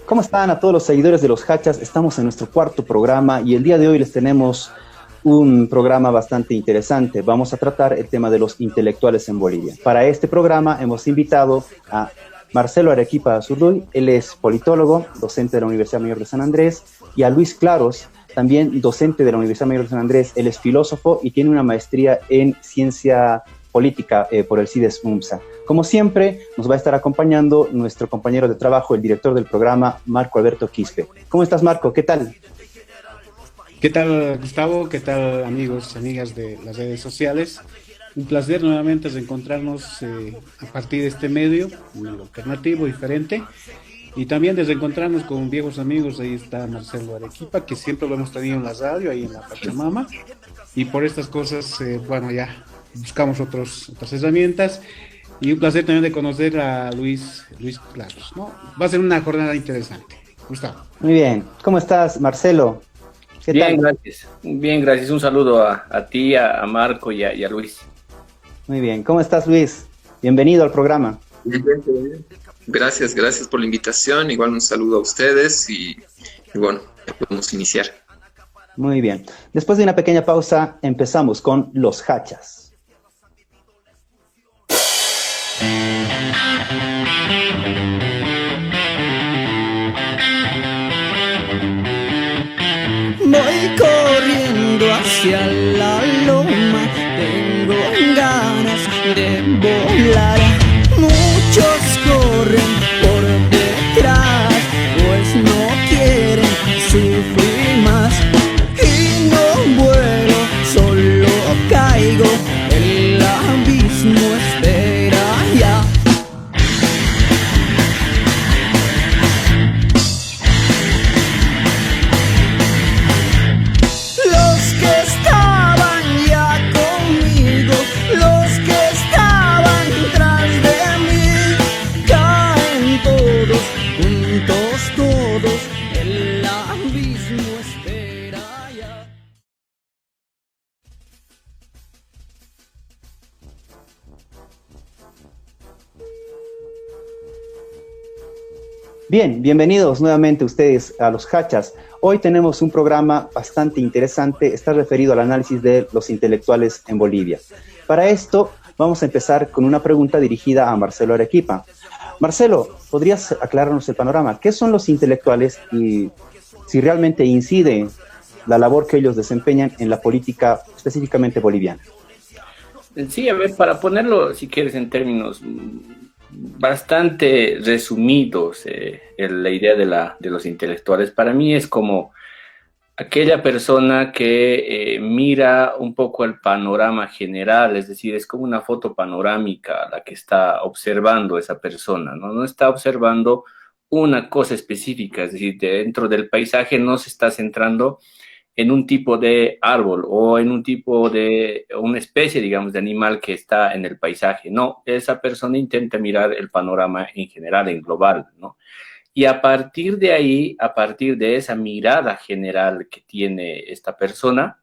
¿Cómo están a todos los seguidores de los Hachas? Estamos en nuestro cuarto programa y el día de hoy les tenemos un programa bastante interesante. Vamos a tratar el tema de los intelectuales en Bolivia. Para este programa hemos invitado a Marcelo Arequipa Azurduy, él es politólogo, docente de la Universidad Mayor de San Andrés, y a Luis Claros, también docente de la Universidad Mayor de San Andrés. Él es filósofo y tiene una maestría en ciencia política por el CIDES UMSA. Como siempre, nos va a estar acompañando nuestro compañero de trabajo, el director del programa, Marco Alberto Quispe. ¿Cómo estás, Marco? ¿Qué tal? ¿Qué tal, Gustavo? ¿Qué tal, amigos, amigas de las redes sociales? Un placer nuevamente reencontrarnos a partir de este medio, un alternativo, diferente, y también de reencontrarnos con viejos amigos. Ahí está Marcelo Arequipa, que siempre lo hemos tenido en la radio, ahí en la Pachamama, y por estas cosas, bueno, ya buscamos otras herramientas, y un placer también de conocer a Luis Claros, ¿no? Va a ser una jornada interesante. Gustavo. Muy bien. ¿Cómo estás, Marcelo? ¿Qué Bien, tal? gracias. Bien, gracias. Un saludo a ti, a Marco y a Luis. Muy bien. ¿Cómo estás, Luis? Bienvenido al programa. Bien, bien. Gracias por la invitación. Igual un saludo a ustedes y bueno, podemos iniciar. Muy bien. Después de una pequeña pausa, empezamos con los Hachas. Voy corriendo hacia la loma, tengo ganas de volar. Muchos corren por detrás, pues no quieren sufrir más. Y no vuelo, solo caigo, el abismo espera ya. Bien, bienvenidos nuevamente ustedes a los Hachas. Hoy tenemos un programa bastante interesante, está referido al análisis de los intelectuales en Bolivia. Para esto, vamos a empezar con una pregunta dirigida a Marcelo Arequipa. Marcelo, ¿podrías aclararnos el panorama? ¿Qué son los intelectuales y si realmente incide la labor que ellos desempeñan en la política específicamente boliviana? Sí, a ver, para ponerlo, si quieres, en términos bastante resumidos, la idea de los intelectuales, para mí es como aquella persona que mira un poco el panorama general, es decir, es como una foto panorámica la que está observando esa persona, ¿no? No está observando una cosa específica, es decir, dentro del paisaje no se está centrando en un tipo de árbol o en un tipo de, una especie, digamos, de animal que está en el paisaje. No, esa persona intenta mirar el panorama en general, en global, ¿no? Y a partir de ahí, a partir de esa mirada general que tiene esta persona,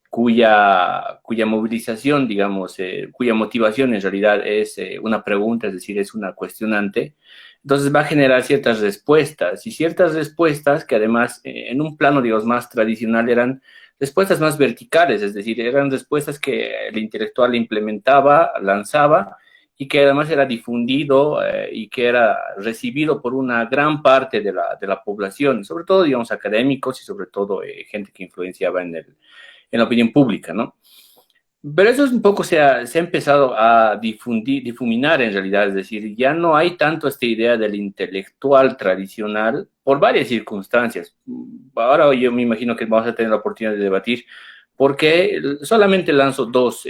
cuya movilización, digamos, cuya motivación en realidad es una pregunta, es decir, es una cuestionante, entonces va a generar ciertas respuestas, y ciertas respuestas que además en un plano, digamos, más tradicional eran respuestas más verticales, es decir, eran respuestas que el intelectual implementaba, lanzaba, y que además era difundido y que era recibido por una gran parte de la población, sobre todo, digamos, académicos y sobre todo gente que influenciaba en la opinión pública, ¿no? Pero eso es un poco se ha empezado a difuminar en realidad, es decir, ya no hay tanto esta idea del intelectual tradicional por varias circunstancias. Ahora yo me imagino que vamos a tener la oportunidad de debatir, porque solamente lanzo dos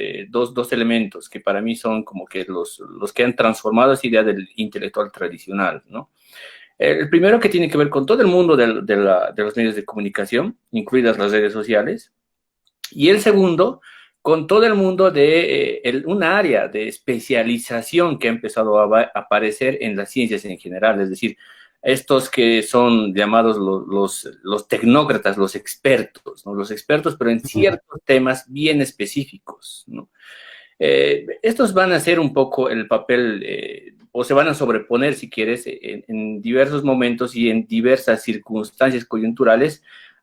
elementos que para mí son como que los que han transformado esa idea del intelectual tradicional, ¿no? El primero que tiene que ver con todo el mundo de los medios de comunicación, incluidas las redes sociales, y el segundo, con todo el mundo de un área de especialización que ha empezado a aparecer en las ciencias en general, es decir, estos que son llamados los tecnócratas, los expertos, ¿no? Los expertos, pero en ciertos temas bien específicos, ¿no? Estos van a ser un poco el papel o se van a sobreponer, si quieres, en diversos momentos y en diversas circunstancias coyunturales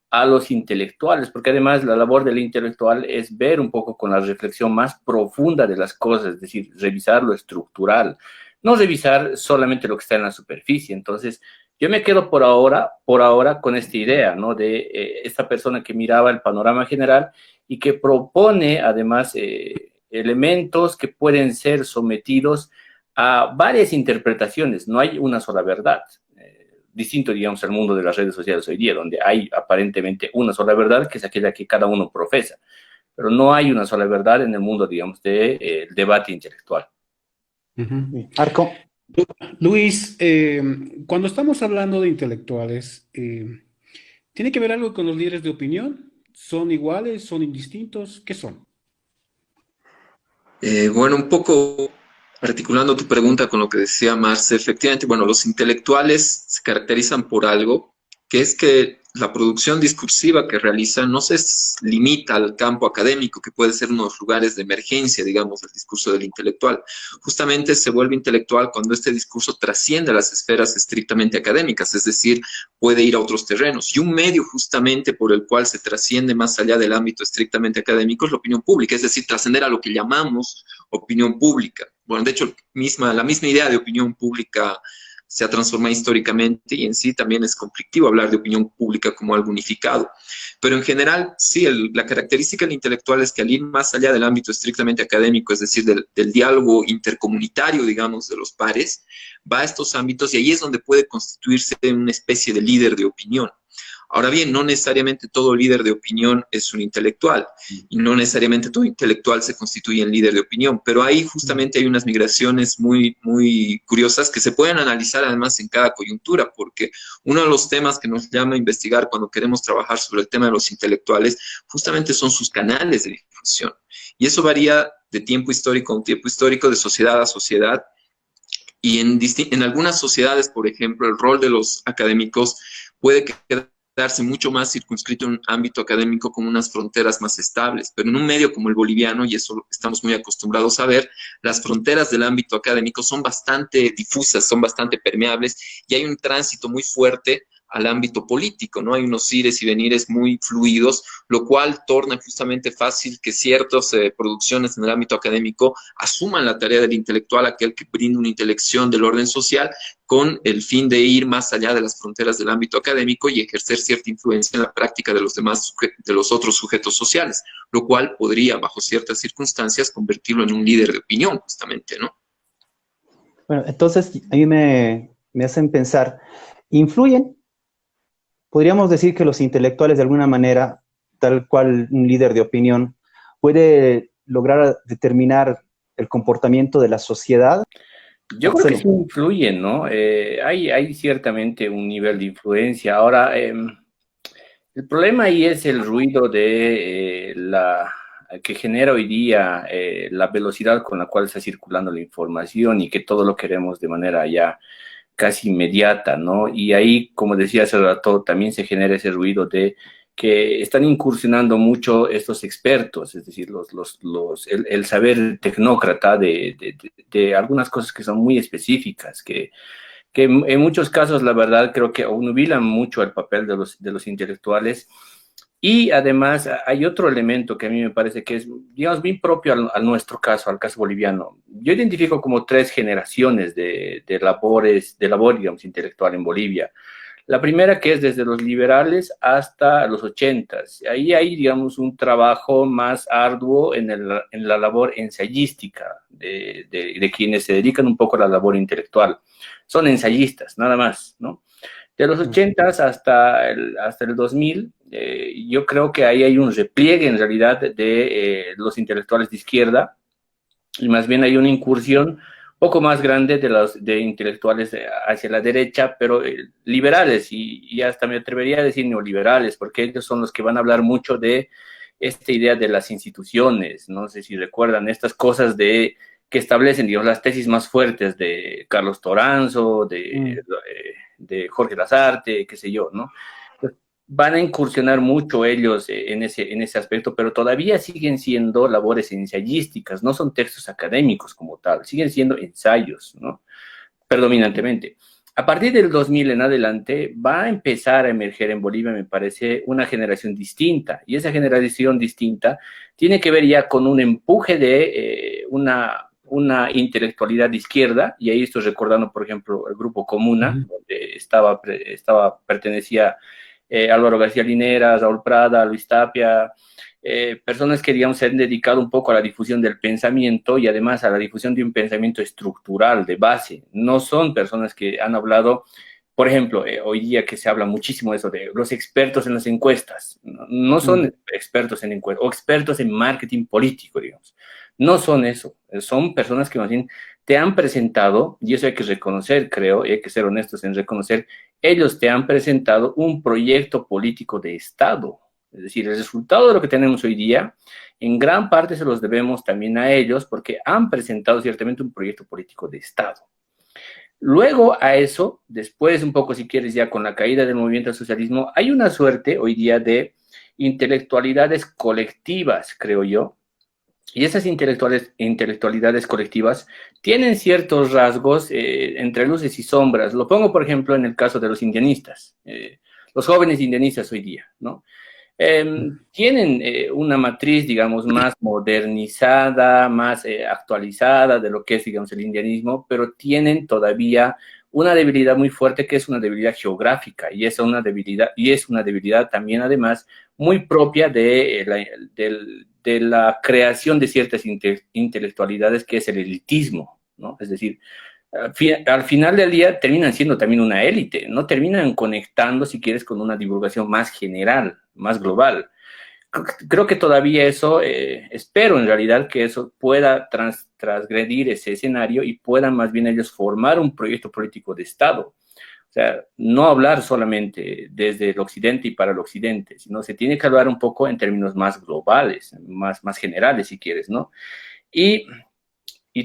a los intelectuales, porque además la labor del intelectual es ver un poco con la reflexión más profunda de las cosas, es decir, revisar lo estructural, no revisar solamente lo que está en la superficie. Entonces, yo me quedo por ahora con esta idea, ¿no? De esta persona que miraba el panorama general y que propone además elementos que pueden ser sometidos a varias interpretaciones, no hay una sola verdad. Distinto, digamos, al mundo de las redes sociales hoy día, donde hay aparentemente una sola verdad, que es aquella que cada uno profesa, pero no hay una sola verdad en el mundo, digamos, del debate intelectual. Arco. Luis, cuando estamos hablando de intelectuales, ¿tiene que ver algo con los líderes de opinión? ¿Son iguales? ¿Son indistintos? ¿Qué son? Bueno, un poco articulando tu pregunta con lo que decía Marce, efectivamente, bueno, los intelectuales se caracterizan por algo, que es que la producción discursiva que realizan no se limita al campo académico, que puede ser unos lugares de emergencia, digamos, del discurso del intelectual. Justamente se vuelve intelectual cuando este discurso trasciende las esferas estrictamente académicas, es decir, puede ir a otros terrenos. Y un medio justamente por el cual se trasciende más allá del ámbito estrictamente académico es la opinión pública, es decir, trascender a lo que llamamos opinión pública. Bueno, de hecho, la misma idea de opinión pública se ha transformado históricamente y en sí también es conflictivo hablar de opinión pública como algo unificado. Pero en general, sí, la característica del intelectual es que al ir más allá del ámbito estrictamente académico, es decir, del diálogo intercomunitario, digamos, de los pares, va a estos ámbitos y ahí es donde puede constituirse una especie de líder de opinión. Ahora bien, no necesariamente todo líder de opinión es un intelectual y no necesariamente todo intelectual se constituye en líder de opinión, pero ahí justamente hay unas migraciones muy, muy curiosas que se pueden analizar además en cada coyuntura, porque uno de los temas que nos llama a investigar cuando queremos trabajar sobre el tema de los intelectuales justamente son sus canales de difusión. Y eso varía de tiempo histórico a un tiempo histórico, de sociedad a sociedad. Y en algunas sociedades, por ejemplo, el rol de los académicos puede quedarse mucho más circunscrito en un ámbito académico con unas fronteras más estables, pero en un medio como el boliviano, y eso estamos muy acostumbrados a ver, las fronteras del ámbito académico son bastante difusas, son bastante permeables, y hay un tránsito muy fuerte al ámbito político, ¿no? Hay unos ires y venires muy fluidos, lo cual torna justamente fácil que ciertas producciones en el ámbito académico asuman la tarea del intelectual, aquel que brinda una intelección del orden social, con el fin de ir más allá de las fronteras del ámbito académico y ejercer cierta influencia en la práctica de los otros sujetos sociales, lo cual podría, bajo ciertas circunstancias, convertirlo en un líder de opinión, justamente, ¿no? Bueno, entonces a mí me hacen pensar, ¿influyen? Podríamos decir que los intelectuales, de alguna manera, tal cual un líder de opinión, puede lograr determinar el comportamiento de la sociedad. Yo creo que sí influyen, ¿no? Hay ciertamente un nivel de influencia. Ahora, el problema ahí es el ruido de que genera hoy día la velocidad con la cual está circulando la información y que todo lo queremos de manera ya casi inmediata, ¿no? Y ahí, como decía hace rato, también se genera ese ruido de que están incursionando mucho estos expertos, es decir, el saber tecnócrata de algunas cosas que son muy específicas, que en muchos casos, la verdad, creo que obnubilan mucho el papel de los intelectuales. Y además hay otro elemento que a mí me parece que es, digamos, bien propio a nuestro caso, al caso boliviano. Yo identifico como 3 generaciones de labor, digamos, intelectual en Bolivia. La primera, que es desde los liberales hasta los 80s. Ahí hay, digamos, un trabajo más arduo en la labor ensayística de quienes se dedican un poco a la labor intelectual. Son ensayistas, nada más, ¿no? De los 80s hasta el 2000, yo creo que ahí hay un repliegue en realidad de los intelectuales de izquierda, y más bien hay una incursión poco más grande de intelectuales hacia la derecha, pero liberales, y hasta me atrevería a decir neoliberales, porque ellos son los que van a hablar mucho de esta idea de las instituciones. No sé si recuerdan estas cosas que establecen, digamos, las tesis más fuertes de Carlos Toranzo, de Jorge Lasarte, qué sé yo, ¿no? Van a incursionar mucho ellos en ese aspecto, pero todavía siguen siendo labores ensayísticas, no son textos académicos como tal, siguen siendo ensayos, ¿no? predominantemente. A partir del 2000 en adelante va a empezar a emerger en Bolivia, me parece, una generación distinta. Y esa generación distinta tiene que ver ya con un empuje de una intelectualidad de izquierda, y ahí estoy recordando, por ejemplo, el grupo Comuna, donde pertenecía Álvaro García Linera, Raúl Prada, Luis Tapia, personas que, digamos, se han dedicado un poco a la difusión del pensamiento y además a la difusión de un pensamiento estructural, de base. No son personas que han hablado, por ejemplo, hoy día que se habla muchísimo de eso, de los expertos en las encuestas. No son expertos en encuestas, o expertos en marketing político, digamos. No son eso. Son personas que más bien te han presentado, y eso hay que reconocer, creo, y hay que ser honestos en reconocer, ellos te han presentado un proyecto político de Estado. Es decir, el resultado de lo que tenemos hoy día, en gran parte se los debemos también a ellos, porque han presentado ciertamente un proyecto político de Estado. Luego a eso, después un poco, si quieres, ya con la caída del movimiento al socialismo, hay una suerte hoy día de intelectualidades colectivas, creo yo, y esas intelectualidades colectivas tienen ciertos rasgos entre luces y sombras. Lo pongo, por ejemplo, en el caso de los indianistas, los jóvenes indianistas hoy día, ¿no? Tienen una matriz, digamos, más modernizada, más actualizada de lo que es, digamos, el indianismo, pero tienen todavía una debilidad muy fuerte, que es una debilidad geográfica, y es una debilidad también, además, muy propia de la creación de ciertas intelectualidades, que es el elitismo, ¿no? Es decir, al final del día terminan siendo también una élite, no terminan conectando, si quieres, con una divulgación más general, más global. Creo que todavía eso, espero en realidad que eso pueda transgredir ese escenario y puedan más bien ellos formar un proyecto político de Estado. O sea, no hablar solamente desde el occidente y para el occidente, sino se tiene que hablar un poco en términos más globales, más generales, si quieres, ¿no? Y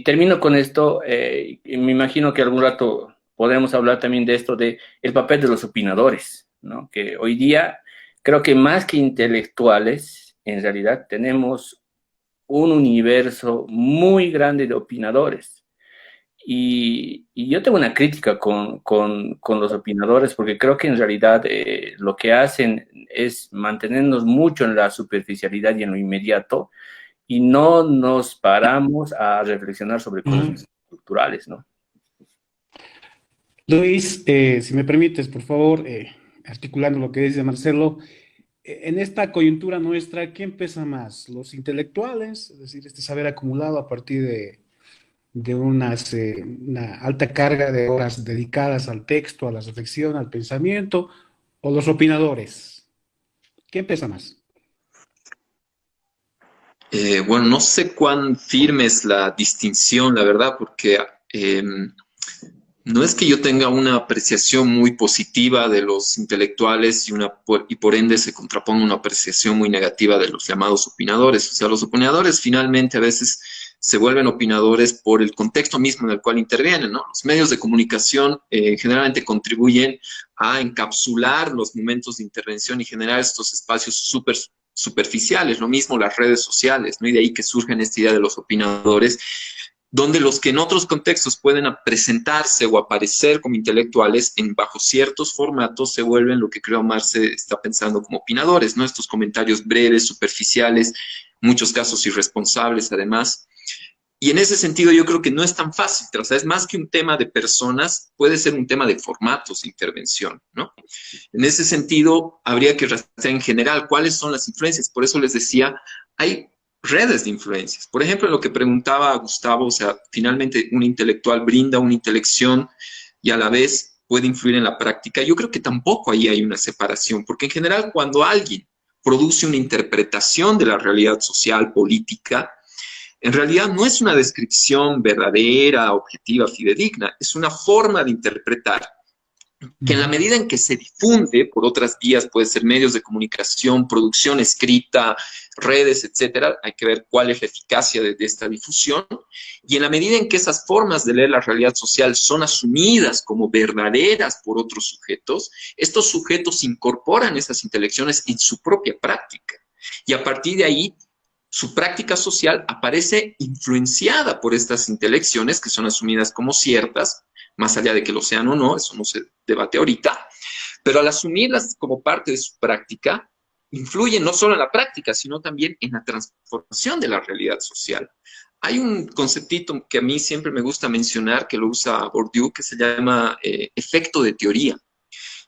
termino con esto, me imagino que algún rato podremos hablar también de esto, de el papel de los opinadores, ¿no? Que hoy día creo que más que intelectuales, en realidad tenemos un universo muy grande de opinadores. Y yo tengo una crítica con los opinadores, porque creo que en realidad lo que hacen es mantenernos mucho en la superficialidad y en lo inmediato, y no nos paramos a reflexionar sobre cosas estructurales, ¿no? Luis, si me permites, por favor, articulando lo que dice Marcelo, en esta coyuntura nuestra, ¿quién pesa más? ¿Los intelectuales? Es decir, este saber acumulado a partir de una alta carga de horas dedicadas al texto, a la reflexión, al pensamiento, o los opinadores. ¿Quién pesa más? Bueno, no sé cuán firme es la distinción, la verdad, porque no es que yo tenga una apreciación muy positiva de los intelectuales y por ende se contraponga una apreciación muy negativa de los llamados opinadores. O sea, los opinadores finalmente a veces se vuelven opinadores por el contexto mismo en el cual intervienen, ¿no? Los medios de comunicación generalmente contribuyen a encapsular los momentos de intervención y generar estos espacios superficiales, lo mismo las redes sociales, ¿no? Y de ahí que surgen esta idea de los opinadores, donde los que en otros contextos pueden presentarse o aparecer como intelectuales bajo ciertos formatos se vuelven lo que creo Marce está pensando como opinadores, ¿no? Estos comentarios breves, superficiales, muchos casos irresponsables además. Y en ese sentido yo creo que no es tan fácil, o sea, es más que un tema de personas, puede ser un tema de formatos de intervención, ¿no? En ese sentido, habría que rastrear en general cuáles son las influencias. Por eso les decía, hay redes de influencias. Por ejemplo, en lo que preguntaba Gustavo, o sea, finalmente un intelectual brinda una intelección y a la vez puede influir en la práctica. Yo creo que tampoco ahí hay una separación, porque en general cuando alguien produce una interpretación de la realidad social, política, en realidad no es una descripción verdadera, objetiva, fidedigna, es una forma de interpretar que en la medida en que se difunde por otras vías, puede ser medios de comunicación, producción escrita, redes, etcétera, hay que ver cuál es la eficacia de esta difusión, y en la medida en que esas formas de leer la realidad social son asumidas como verdaderas por otros sujetos, estos sujetos incorporan esas intelecciones en su propia práctica, y a partir de ahí su práctica social aparece influenciada por estas intelecciones que son asumidas como ciertas, más allá de que lo sean o no, eso no se debate ahorita, pero al asumirlas como parte de su práctica, influyen no solo en la práctica, sino también en la transformación de la realidad social. Hay un conceptito que a mí siempre me gusta mencionar, que lo usa Bourdieu, que se llama efecto de teoría.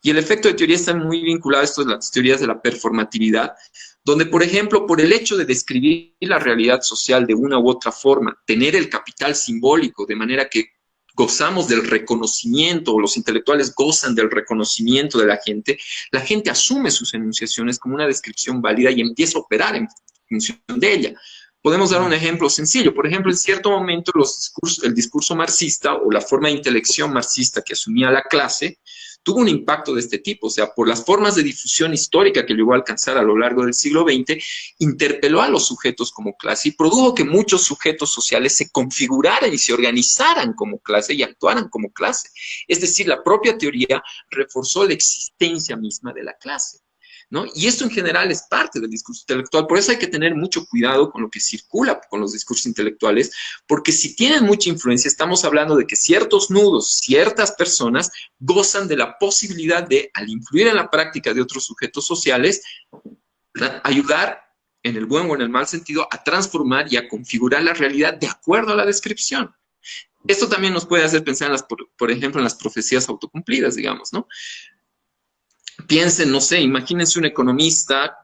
Y el efecto de teoría está muy vinculado a esto de las teorías de la performatividad, donde, por ejemplo, por el hecho de describir la realidad social de una u otra forma, tener el capital simbólico, de manera que gozamos del reconocimiento, o los intelectuales gozan del reconocimiento de la gente asume sus enunciaciones como una descripción válida y empieza a operar en función de ella. Podemos dar un ejemplo sencillo. Por ejemplo, en cierto momento el discurso marxista o la forma de intelección marxista que asumía la clase tuvo un impacto de este tipo. O sea, por las formas de difusión histórica que llegó a alcanzar a lo largo del siglo XX, interpeló a los sujetos como clase y produjo que muchos sujetos sociales se configuraran y se organizaran como clase y actuaran como clase. Es decir, la propia teoría reforzó la existencia misma de la clase, ¿no? Y esto en general es parte del discurso intelectual. Por eso hay que tener mucho cuidado con lo que circula con los discursos intelectuales, porque si tienen mucha influencia, estamos hablando de que ciertos nudos, ciertas personas gozan de la posibilidad de, al influir en la práctica de otros sujetos sociales, ayudar, en el buen o en el mal sentido, a transformar y a configurar la realidad de acuerdo a la descripción. Esto también nos puede hacer pensar, por ejemplo, en las profecías autocumplidas, digamos, ¿no? Piensen, no sé, imagínense un economista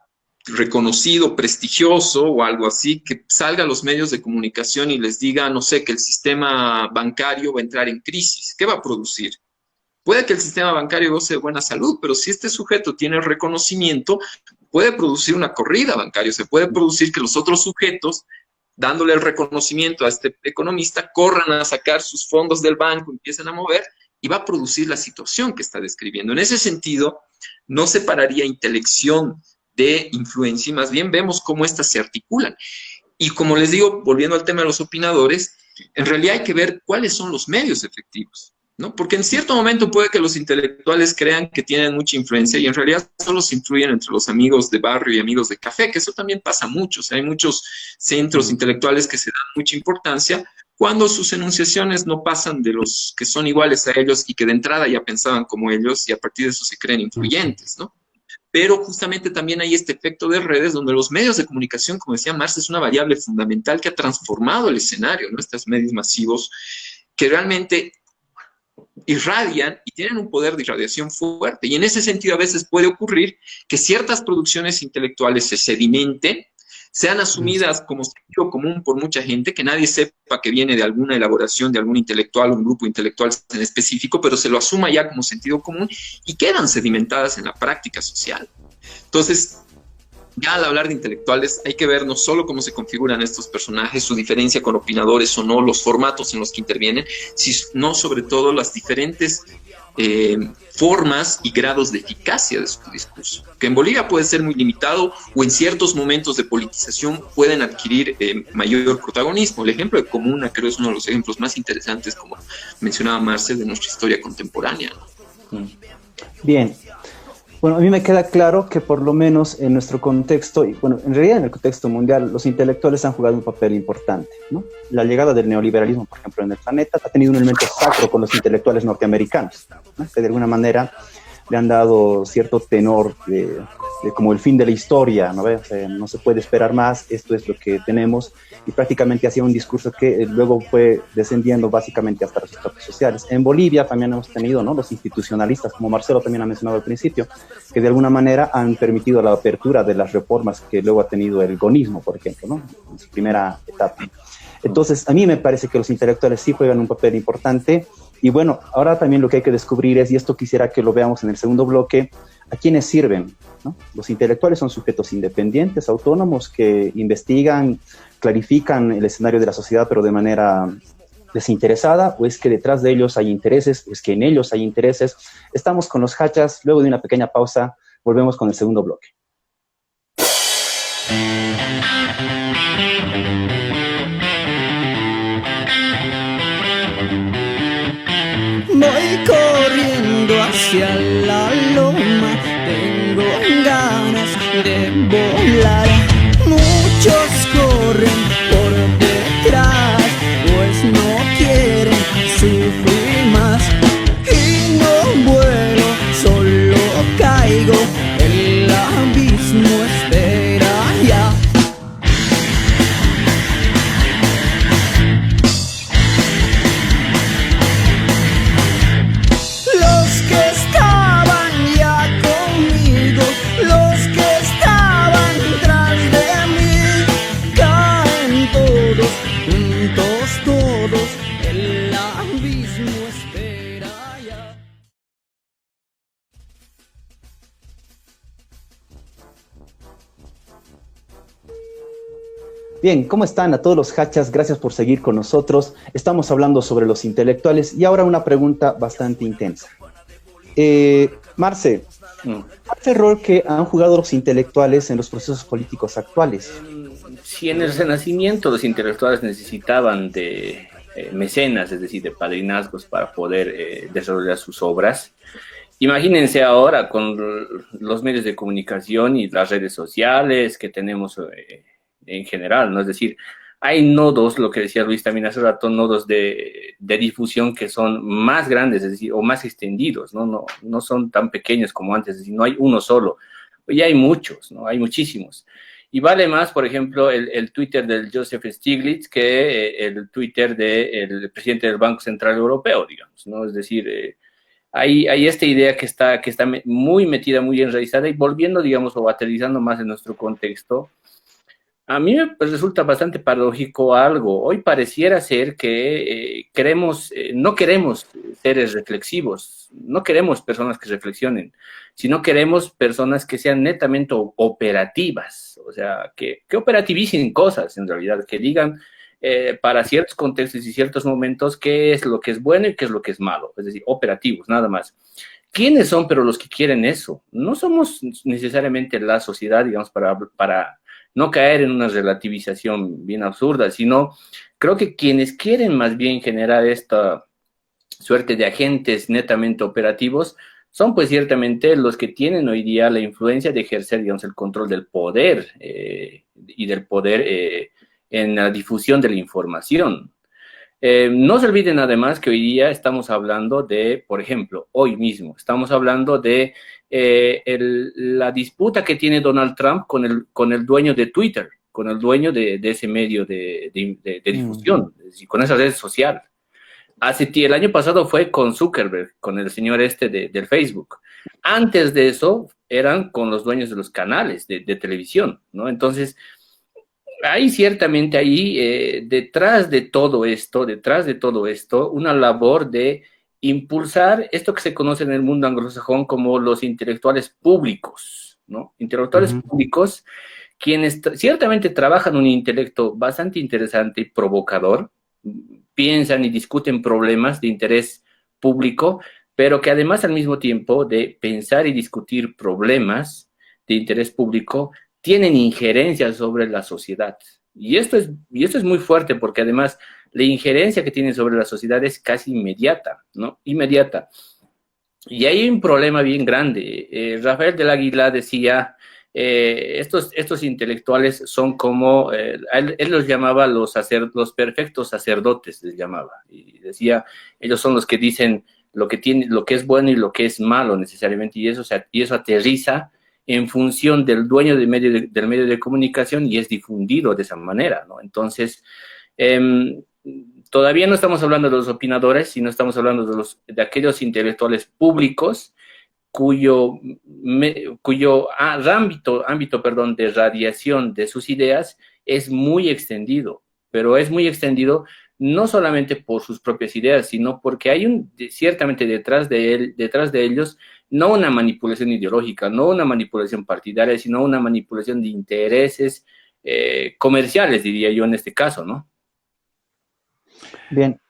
reconocido, prestigioso o algo así, que salga a los medios de comunicación y les diga, no sé, que el sistema bancario va a entrar en crisis. ¿Qué va a producir? Puede que el sistema bancario goce de buena salud, pero si este sujeto tiene reconocimiento, puede producir una corrida bancaria. Se puede producir que los otros sujetos, dándole el reconocimiento a este economista, corran a sacar sus fondos del banco, empiecen a mover, y va a producir la situación que está describiendo. En ese sentido, no separaría intelección de influencia, y más bien vemos cómo éstas se articulan. Y como les digo, volviendo al tema de los opinadores, en realidad hay que ver cuáles son los medios efectivos, ¿no? Porque en cierto momento puede que los intelectuales crean que tienen mucha influencia y en realidad solo se influyen entre los amigos de barrio y amigos de café, que eso también pasa mucho. O sea, hay muchos centros intelectuales que se dan mucha importancia cuando sus enunciaciones no pasan de los que son iguales a ellos y que de entrada ya pensaban como ellos y a partir de eso se creen influyentes, ¿no? Pero justamente también hay este efecto de redes donde los medios de comunicación, como decía Marx, es una variable fundamental que ha transformado el escenario, ¿no? Estos medios masivos que realmente irradian y tienen un poder de irradiación fuerte. Y en ese sentido a veces puede ocurrir que ciertas producciones intelectuales se sedimenten, sean asumidas como sentido común por mucha gente, que nadie sepa que viene de alguna elaboración de algún intelectual o un grupo intelectual en específico, pero se lo asuma ya como sentido común y quedan sedimentadas en la práctica social. Entonces, ya al hablar de intelectuales hay que ver no solo cómo se configuran estos personajes, su diferencia con opinadores o no, los formatos en los que intervienen, sino sobre todo las diferentes formas y grados de eficacia de su discurso, que en Bolivia puede ser muy limitado o en ciertos momentos de politización pueden adquirir mayor protagonismo. El ejemplo de Comuna creo es uno de los ejemplos más interesantes, como mencionaba Marcel, de nuestra historia contemporánea, ¿no? Bien. Bueno, a mí me queda claro que por lo menos en nuestro contexto, y bueno, en realidad en el contexto mundial, los intelectuales han jugado un papel importante, ¿no? La llegada del neoliberalismo, por ejemplo, en el planeta, ha tenido un elemento sacro con los intelectuales norteamericanos, ¿no? Que de alguna manera le han dado cierto tenor de como el fin de la historia, ¿no? O sea, no se puede esperar más, esto es lo que tenemos, y prácticamente hacía un discurso que luego fue descendiendo básicamente hasta los estratos sociales. En Bolivia también hemos tenido, ¿no?, los institucionalistas, como Marcelo también ha mencionado al principio, que de alguna manera han permitido la apertura de las reformas que luego ha tenido el gonismo, por ejemplo, ¿no?, en su primera etapa. Entonces, a mí me parece que los intelectuales sí juegan un papel importante. Y bueno, ahora también lo que hay que descubrir es, y esto quisiera que lo veamos en el segundo bloque, ¿a quiénes sirven?, ¿no? Los intelectuales son sujetos independientes, autónomos, que investigan, clarifican el escenario de la sociedad, pero de manera desinteresada, o es que detrás de ellos hay intereses, o es que en ellos hay intereses. Estamos con los hachas, luego de una pequeña pausa, volvemos con el segundo bloque. Voy corriendo hacia la loma, tengo ganas de volar. Muchos corren por detrás, pues no quieren sufrir más. abismo espera ya. Los que estaban ya conmigo, los que estaban tras de mí, caen todos, juntos todos, el abismo espera ya. Bien, ¿cómo están a todos los hachas? Gracias por seguir con nosotros. Estamos hablando sobre los intelectuales y ahora una pregunta bastante intensa. Marce, ¿cuál es el rol que han jugado los intelectuales en los procesos políticos actuales? Si en el Renacimiento los intelectuales necesitaban de mecenas, es decir, de padrinazgos para poder desarrollar sus obras, imagínense ahora con los medios de comunicación y las redes sociales que tenemos en general, ¿no? Es decir, hay nodos, lo que decía Luis también hace rato, nodos de difusión que son más grandes, es decir, o más extendidos, ¿no? No son tan pequeños como antes, es decir, no hay uno solo, ya hay muchos, ¿no? Hay muchísimos. Y vale más, por ejemplo, el Twitter del Joseph Stiglitz que el Twitter del presidente del Banco Central Europeo, digamos, ¿no? Es decir, hay esta idea que está muy metida, muy enraizada y volviendo, digamos, o aterrizando más en nuestro contexto. A mí me resulta bastante paradójico algo. Hoy pareciera ser que no queremos seres reflexivos, no queremos personas que reflexionen, sino queremos personas que sean netamente operativas, o sea, que operativicen cosas en realidad, que digan para ciertos contextos y ciertos momentos qué es lo que es bueno y qué es lo que es malo, es decir, operativos, nada más. ¿Quiénes son pero los que quieren eso? No somos necesariamente la sociedad, digamos, para no caer en una relativización bien absurda, sino creo que quienes quieren más bien generar esta suerte de agentes netamente operativos son pues ciertamente los que tienen hoy día la influencia de ejercer, digamos, el control del poder y del poder en la difusión de la información. No se olviden además que hoy día estamos hablando de, por ejemplo, hoy mismo, estamos hablando de la disputa que tiene Donald Trump con el dueño de Twitter, con el dueño de ese medio de difusión, es decir, con esa red social. El año pasado fue con Zuckerberg, con el señor del Facebook. Antes de eso eran con los dueños de los canales de televisión, ¿no? Entonces, hay ciertamente ahí, detrás de todo esto, una labor de impulsar esto que se conoce en el mundo anglosajón como los intelectuales públicos, ¿no? Intelectuales públicos, quienes ciertamente trabajan un intelecto bastante interesante y provocador, piensan y discuten problemas de interés público, pero que además al mismo tiempo de pensar y discutir problemas de interés público, tienen injerencia sobre la sociedad. Y esto es muy fuerte porque además la injerencia que tienen sobre la sociedad es casi inmediata, ¿no? Inmediata. Y hay un problema bien grande. Rafael del Águila decía, estos intelectuales son como, él los llamaba los perfectos sacerdotes, les llamaba. Y decía, ellos son los que dicen lo que es bueno y lo que es malo necesariamente, y eso aterriza en función del dueño del medio de comunicación y es difundido de esa manera, ¿no? Entonces, todavía no estamos hablando de los opinadores, sino estamos hablando de aquellos intelectuales públicos cuyo ámbito de radiación de sus ideas es muy extendido, pero es muy extendido no solamente por sus propias ideas, sino porque hay ciertamente detrás de ellos no una manipulación ideológica, no una manipulación partidaria, sino una manipulación de intereses comerciales, diría yo en este caso, ¿no? Bien.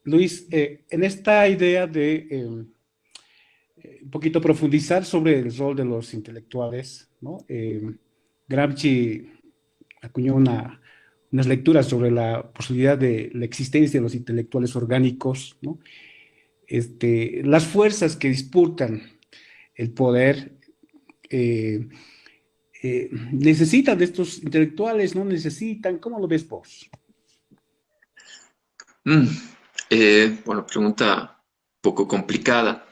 Luis, en esta idea de un poquito profundizar sobre el rol de los intelectuales, ¿no? Gramsci acuñó unas lecturas sobre la posibilidad de la existencia de los intelectuales orgánicos, ¿no? Las fuerzas que disputan el poder necesitan de estos intelectuales, no necesitan. ¿Cómo lo ves vos? Bueno, pregunta un poco complicada.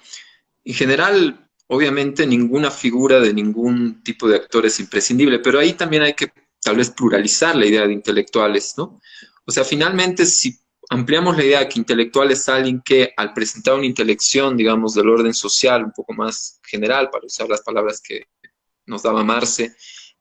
En general, obviamente ninguna figura de ningún tipo de actor es imprescindible, pero ahí también hay que tal vez pluralizar la idea de intelectuales, ¿no? O sea, finalmente, si ampliamos la idea de que intelectual es alguien que al presentar una intelección, digamos, del orden social, un poco más general, para usar las palabras que nos daba Marce,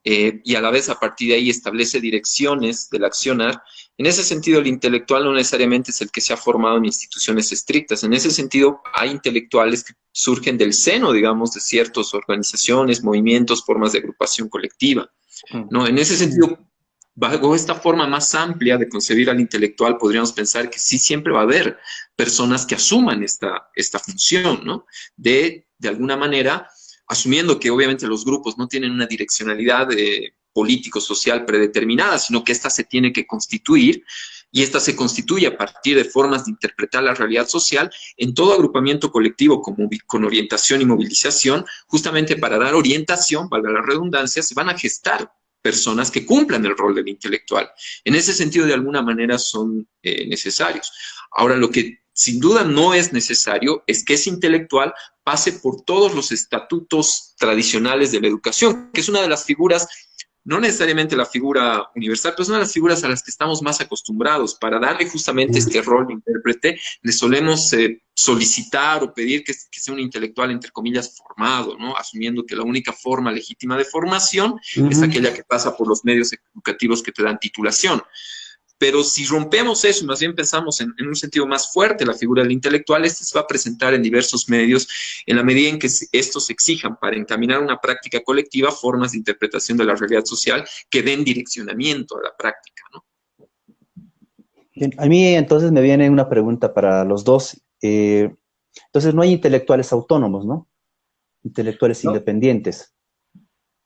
y a la vez a partir de ahí establece direcciones del accionar. En ese sentido, el intelectual no necesariamente es el que se ha formado en instituciones estrictas. En ese sentido, hay intelectuales que surgen del seno, digamos, de ciertas organizaciones, movimientos, formas de agrupación colectiva, ¿no? En ese sentido, bajo esta forma más amplia de concebir al intelectual, podríamos pensar que sí siempre va a haber personas que asuman esta función, ¿no? De alguna manera, asumiendo que obviamente los grupos no tienen una direccionalidad político-social predeterminada, sino que esta se tiene que constituir, y esta se constituye a partir de formas de interpretar la realidad social en todo agrupamiento colectivo con orientación y movilización, justamente para dar orientación, valga la redundancia, se van a gestar personas que cumplan el rol del intelectual. En ese sentido, de alguna manera, son necesarios. Ahora, lo que sin duda no es necesario es que ese intelectual pase por todos los estatutos tradicionales de la educación, que es una de las figuras, no necesariamente la figura universal, pero es una de las figuras a las que estamos más acostumbrados. Para darle justamente este rol de intérprete, le solemos solicitar o pedir que sea un intelectual, entre comillas, formado, ¿no? Asumiendo que la única forma legítima de formación es aquella que pasa por los medios educativos que te dan titulación. Pero si rompemos eso y más bien pensamos en un sentido más fuerte la figura del intelectual, este se va a presentar en diversos medios en la medida en que estos exijan para encaminar una práctica colectiva formas de interpretación de la realidad social que den direccionamiento a la práctica, ¿no? Bien, a mí entonces me viene una pregunta para los dos. Entonces no hay intelectuales autónomos, ¿no? Intelectuales ¿No? independientes.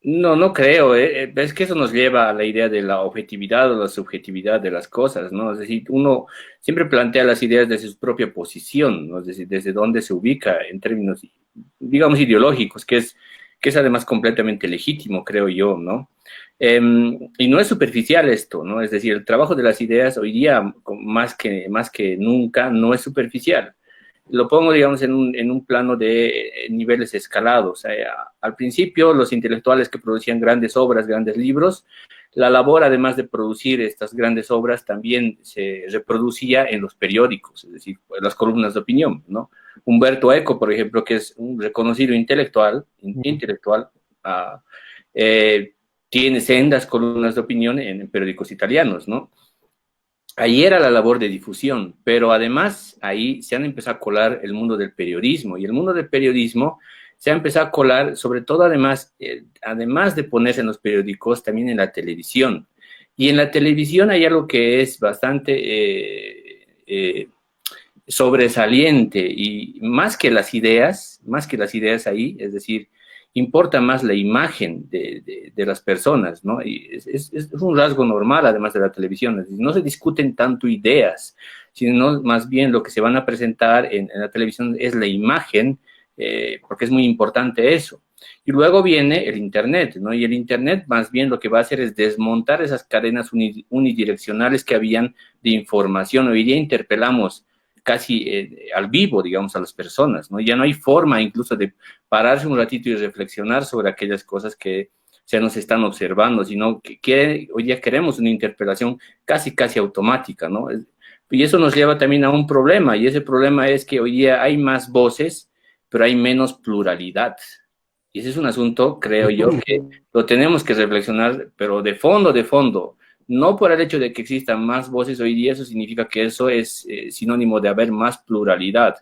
No, no creo. Es que eso nos lleva a la idea de la objetividad o la subjetividad de las cosas, ¿no? Es decir, uno siempre plantea las ideas desde su propia posición, ¿no? Es decir, desde dónde se ubica en términos, digamos, ideológicos, que es además completamente legítimo, creo yo, ¿no? Y no es superficial esto, ¿no? Es decir, el trabajo de las ideas hoy día, más que nunca, no es superficial. Lo pongo, digamos, en un plano de niveles escalados. Al principio, los intelectuales que producían grandes obras, grandes libros, la labor, además de producir estas grandes obras, también se reproducía en los periódicos, es decir, en las columnas de opinión, ¿no? Humberto Eco, por ejemplo, que es un reconocido intelectual, tiene sendas columnas de opinión en periódicos italianos, ¿no? Ahí era la labor de difusión, pero además ahí se han empezado a colar el mundo del periodismo, y el mundo del periodismo se ha empezado a colar, sobre todo además de ponerse en los periódicos, también en la televisión. Y en la televisión hay algo que es bastante sobresaliente, y más que las ideas ahí, es decir, importa más la imagen de las personas, ¿no? Y es un rasgo normal, además de la televisión. Es decir, no se discuten tanto ideas, sino más bien lo que se van a presentar en la televisión es la imagen, porque es muy importante eso. Y luego viene el Internet, ¿no? Y el Internet más bien lo que va a hacer es desmontar esas cadenas unidireccionales que habían de información. Hoy día interpelamos casi al vivo, digamos, a las personas, ¿no? Ya no hay forma incluso de pararse un ratito y reflexionar sobre aquellas cosas que se nos están observando, sino que hoy ya queremos una interpelación casi automática, ¿no? Y eso nos lleva también a un problema, y ese problema es que hoy día hay más voces, pero hay menos pluralidad. Y ese es un asunto, creo yo, que lo tenemos que reflexionar, pero de fondo. No por el hecho de que existan más voces hoy día, eso significa que eso es sinónimo de haber más pluralidad.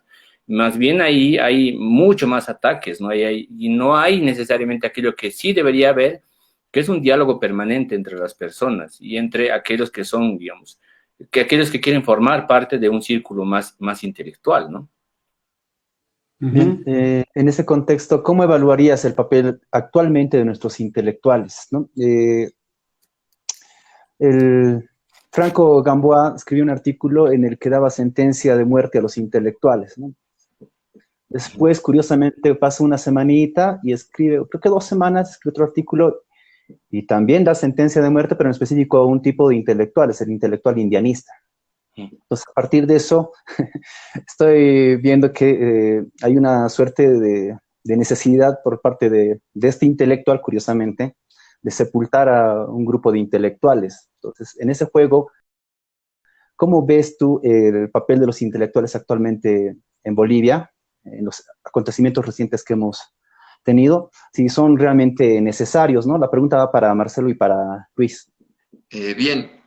Más bien ahí hay mucho más ataques, ¿no? Y no hay necesariamente aquello que sí debería haber, que es un diálogo permanente entre las personas y entre aquellos que son, digamos, aquellos que quieren formar parte de un círculo más intelectual, ¿no? Bien, en ese contexto, ¿cómo evaluarías el papel actualmente de nuestros intelectuales, ¿no? El Franco Gamboa escribió un artículo en el que daba sentencia de muerte a los intelectuales, ¿no? Después, curiosamente, pasa una semanita y escribe, creo que 2 semanas, escribe otro artículo y también da sentencia de muerte, pero en específico a un tipo de intelectuales, el intelectual indianista. Entonces, a partir de eso, estoy viendo que hay una suerte de de necesidad por parte de este intelectual, curiosamente, de sepultar a un grupo de intelectuales. Entonces, en ese juego, ¿cómo ves tú el papel de los intelectuales actualmente en Bolivia, en los acontecimientos recientes que hemos tenido? Si son realmente necesarios, ¿no? La pregunta va para Marcelo y para Luis. Bien,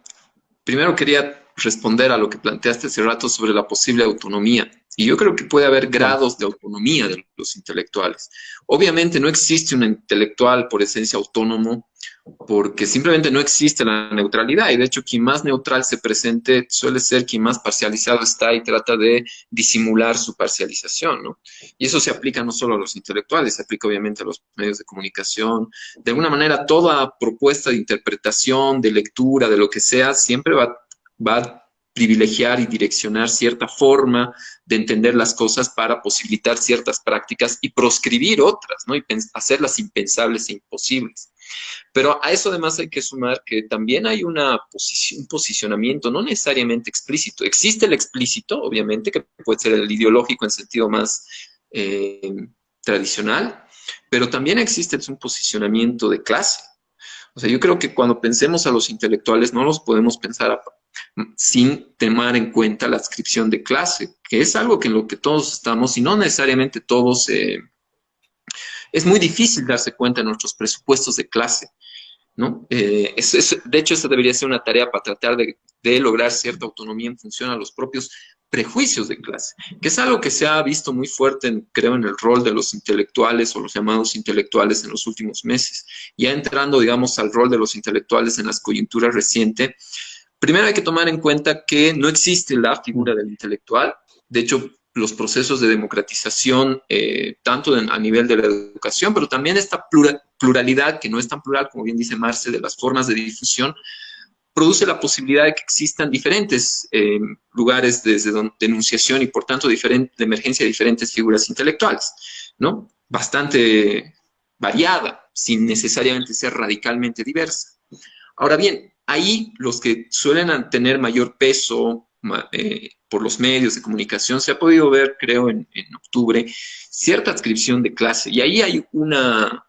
primero quería responder a lo que planteaste hace rato sobre la posible autonomía. Y yo creo que puede haber grados de autonomía de los intelectuales. Obviamente no existe un intelectual por esencia autónomo, porque simplemente no existe la neutralidad. Y de hecho, quien más neutral se presente suele ser quien más parcializado está y trata de disimular su parcialización, ¿no? Y eso se aplica no solo a los intelectuales, se aplica obviamente a los medios de comunicación. De alguna manera, toda propuesta de interpretación, de lectura, de lo que sea, siempre va a privilegiar y direccionar cierta forma de entender las cosas para posibilitar ciertas prácticas y proscribir otras, ¿no? Y hacerlas impensables e imposibles. Pero a eso además hay que sumar que también hay un posicionamiento no necesariamente explícito. Existe el explícito, obviamente, que puede ser el ideológico en sentido más tradicional, pero también existe un posicionamiento de clase. O sea, yo creo que cuando pensemos a los intelectuales no los podemos pensar sin tomar en cuenta la adscripción de clase, que es algo que en lo que todos estamos, y no necesariamente todos, es muy difícil darse cuenta de nuestros presupuestos de clase, ¿no? De hecho, esa debería ser una tarea para tratar de lograr cierta autonomía en función a los propios prejuicios de clase, que es algo que se ha visto muy fuerte, creo, en el rol de los intelectuales o los llamados intelectuales en los últimos meses. Ya entrando, digamos, al rol de los intelectuales en las coyunturas recientes, primero hay que tomar en cuenta que no existe la figura del intelectual. De hecho, los procesos de democratización, tanto a nivel de la educación, pero también esta pluralidad, que no es tan plural, como bien dice Marce, de las formas de difusión, produce la posibilidad de que existan diferentes lugares de enunciación y, por tanto, de emergencia de diferentes figuras intelectuales, ¿no? Bastante variada, sin necesariamente ser radicalmente diversa. Ahora bien, ahí los que suelen tener mayor peso por los medios de comunicación, se ha podido ver, creo, en octubre, cierta adscripción de clase. Y ahí hay una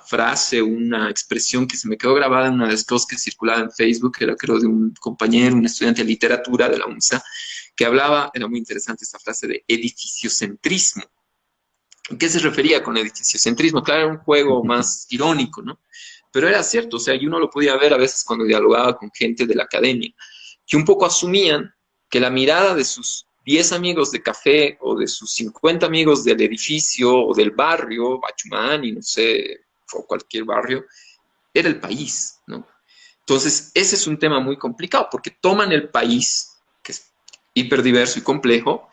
frase, una expresión que se me quedó grabada en una de las cosas que circulaba en Facebook, que era, creo, de un compañero, un estudiante de literatura de la UNSA, que hablaba, era muy interesante esta frase, de edificiocentrismo. ¿A qué se refería con edificiocentrismo? Claro, era un juego más irónico, ¿no? Pero era cierto, o sea, y uno lo podía ver a veces cuando dialogaba con gente de la academia, que un poco asumían que la mirada de sus 10 amigos de café o de sus 50 amigos del edificio o del barrio, Bachumani, no sé, o cualquier barrio, era el país, ¿no? Entonces, ese es un tema muy complicado porque toman el país, que es hiperdiverso y complejo,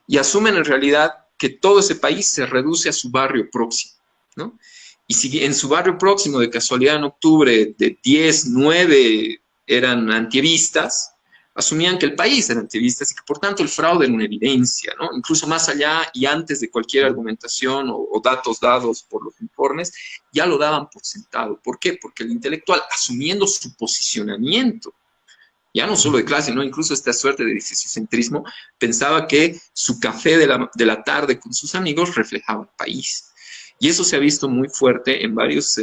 y asumen en realidad que todo ese país se reduce a su barrio próximo, ¿no? Y si en su barrio próximo, de casualidad en octubre, de 10, 9 eran antievistas, asumían que el país era antivista y que por tanto el fraude era una evidencia, ¿no? Incluso más allá y antes de cualquier argumentación o datos dados por los informes, ya lo daban por sentado. ¿Por qué? Porque el intelectual, asumiendo su posicionamiento, ya no solo de clase, ¿no? Incluso esta suerte de edificiocentrismo, pensaba que su café de la tarde con sus amigos reflejaba el país. Y eso se ha visto muy fuerte en varios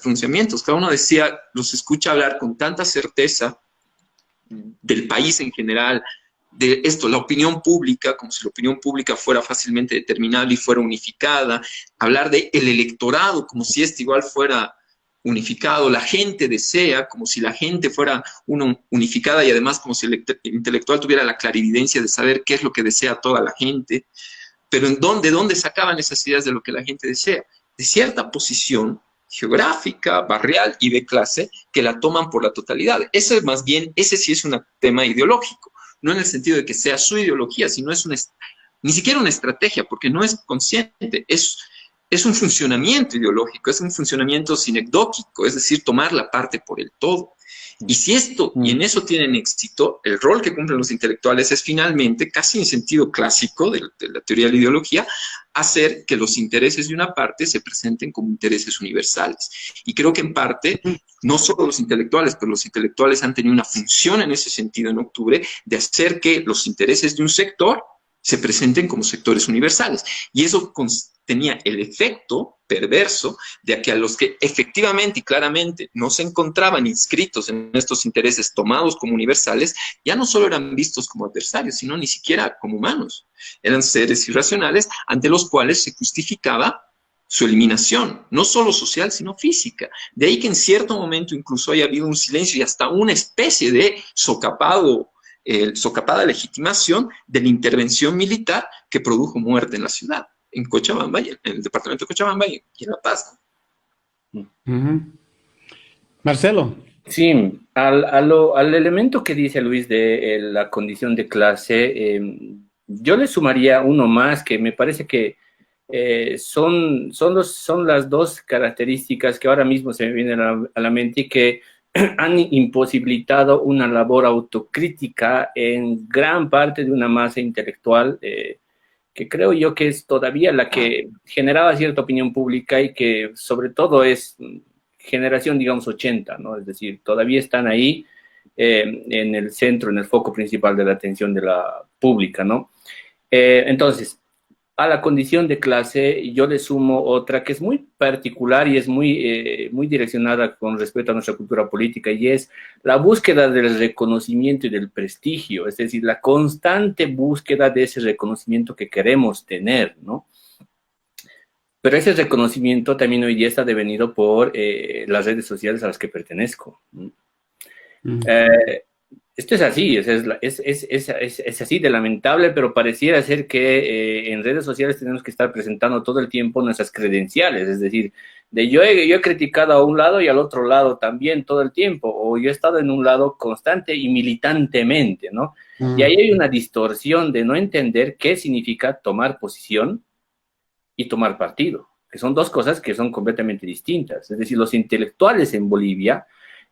pronunciamientos. Cada uno decía, los escucha hablar con tanta certeza del país en general, de esto, la opinión pública, como si la opinión pública fuera fácilmente determinable y fuera unificada, hablar de el electorado como si este igual fuera unificado, la gente desea, como si la gente fuera unificada y además como si el intelectual tuviera la clarividencia de saber qué es lo que desea toda la gente, pero ¿de dónde sacaban esas ideas de lo que la gente desea? De cierta posición geográfica, barrial y de clase que la toman por la totalidad. Ese sí es un tema ideológico, no en el sentido de que sea su ideología, sino es ni siquiera una estrategia, porque no es consciente, es un funcionamiento ideológico, es un funcionamiento sinecdóquico, es decir, tomar la parte por el todo. Y en eso tienen éxito, el rol que cumplen los intelectuales es finalmente, casi en sentido clásico de la teoría de la ideología, hacer que los intereses de una parte se presenten como intereses universales. Y creo que en parte, no solo los intelectuales, pero los intelectuales han tenido una función en ese sentido en octubre, de hacer que los intereses de un sector se presenten como sectores universales. Y eso tenía el efecto perverso de que a los que efectivamente y claramente no se encontraban inscritos en estos intereses tomados como universales, ya no solo eran vistos como adversarios, sino ni siquiera como humanos. Eran seres irracionales ante los cuales se justificaba su eliminación, no solo social, sino física. De ahí que en cierto momento incluso haya habido un silencio y hasta una especie de socapada legitimación de la intervención militar que produjo muerte en la ciudad, en Cochabamba, en el departamento de Cochabamba y en La Paz. Marcelo. Sí, al elemento que dice Luis de la condición de clase, yo le sumaría uno más que me parece que son las dos características que ahora mismo se me vienen a la mente y que han imposibilitado una labor autocrítica en gran parte de una masa intelectual que creo yo que es todavía la que generaba cierta opinión pública y que sobre todo es generación, digamos, 80, ¿no? Es decir, todavía están ahí en el centro, en el foco principal de la atención de la pública, ¿no? Entonces, a la condición de clase, yo le sumo otra que es muy particular y es muy direccionada con respecto a nuestra cultura política, y es la búsqueda del reconocimiento y del prestigio, es decir, la constante búsqueda de ese reconocimiento que queremos tener, ¿no? Pero ese reconocimiento también hoy día está devenido por las redes sociales a las que pertenezco. Esto es así, es así de lamentable, pero pareciera ser que en redes sociales tenemos que estar presentando todo el tiempo nuestras credenciales, es decir, yo he criticado a un lado y al otro lado también todo el tiempo, o yo he estado en un lado constante y militantemente, ¿no? Y ahí hay una distorsión de no entender qué significa tomar posición y tomar partido, que son dos cosas que son completamente distintas. Es decir, los intelectuales en Bolivia,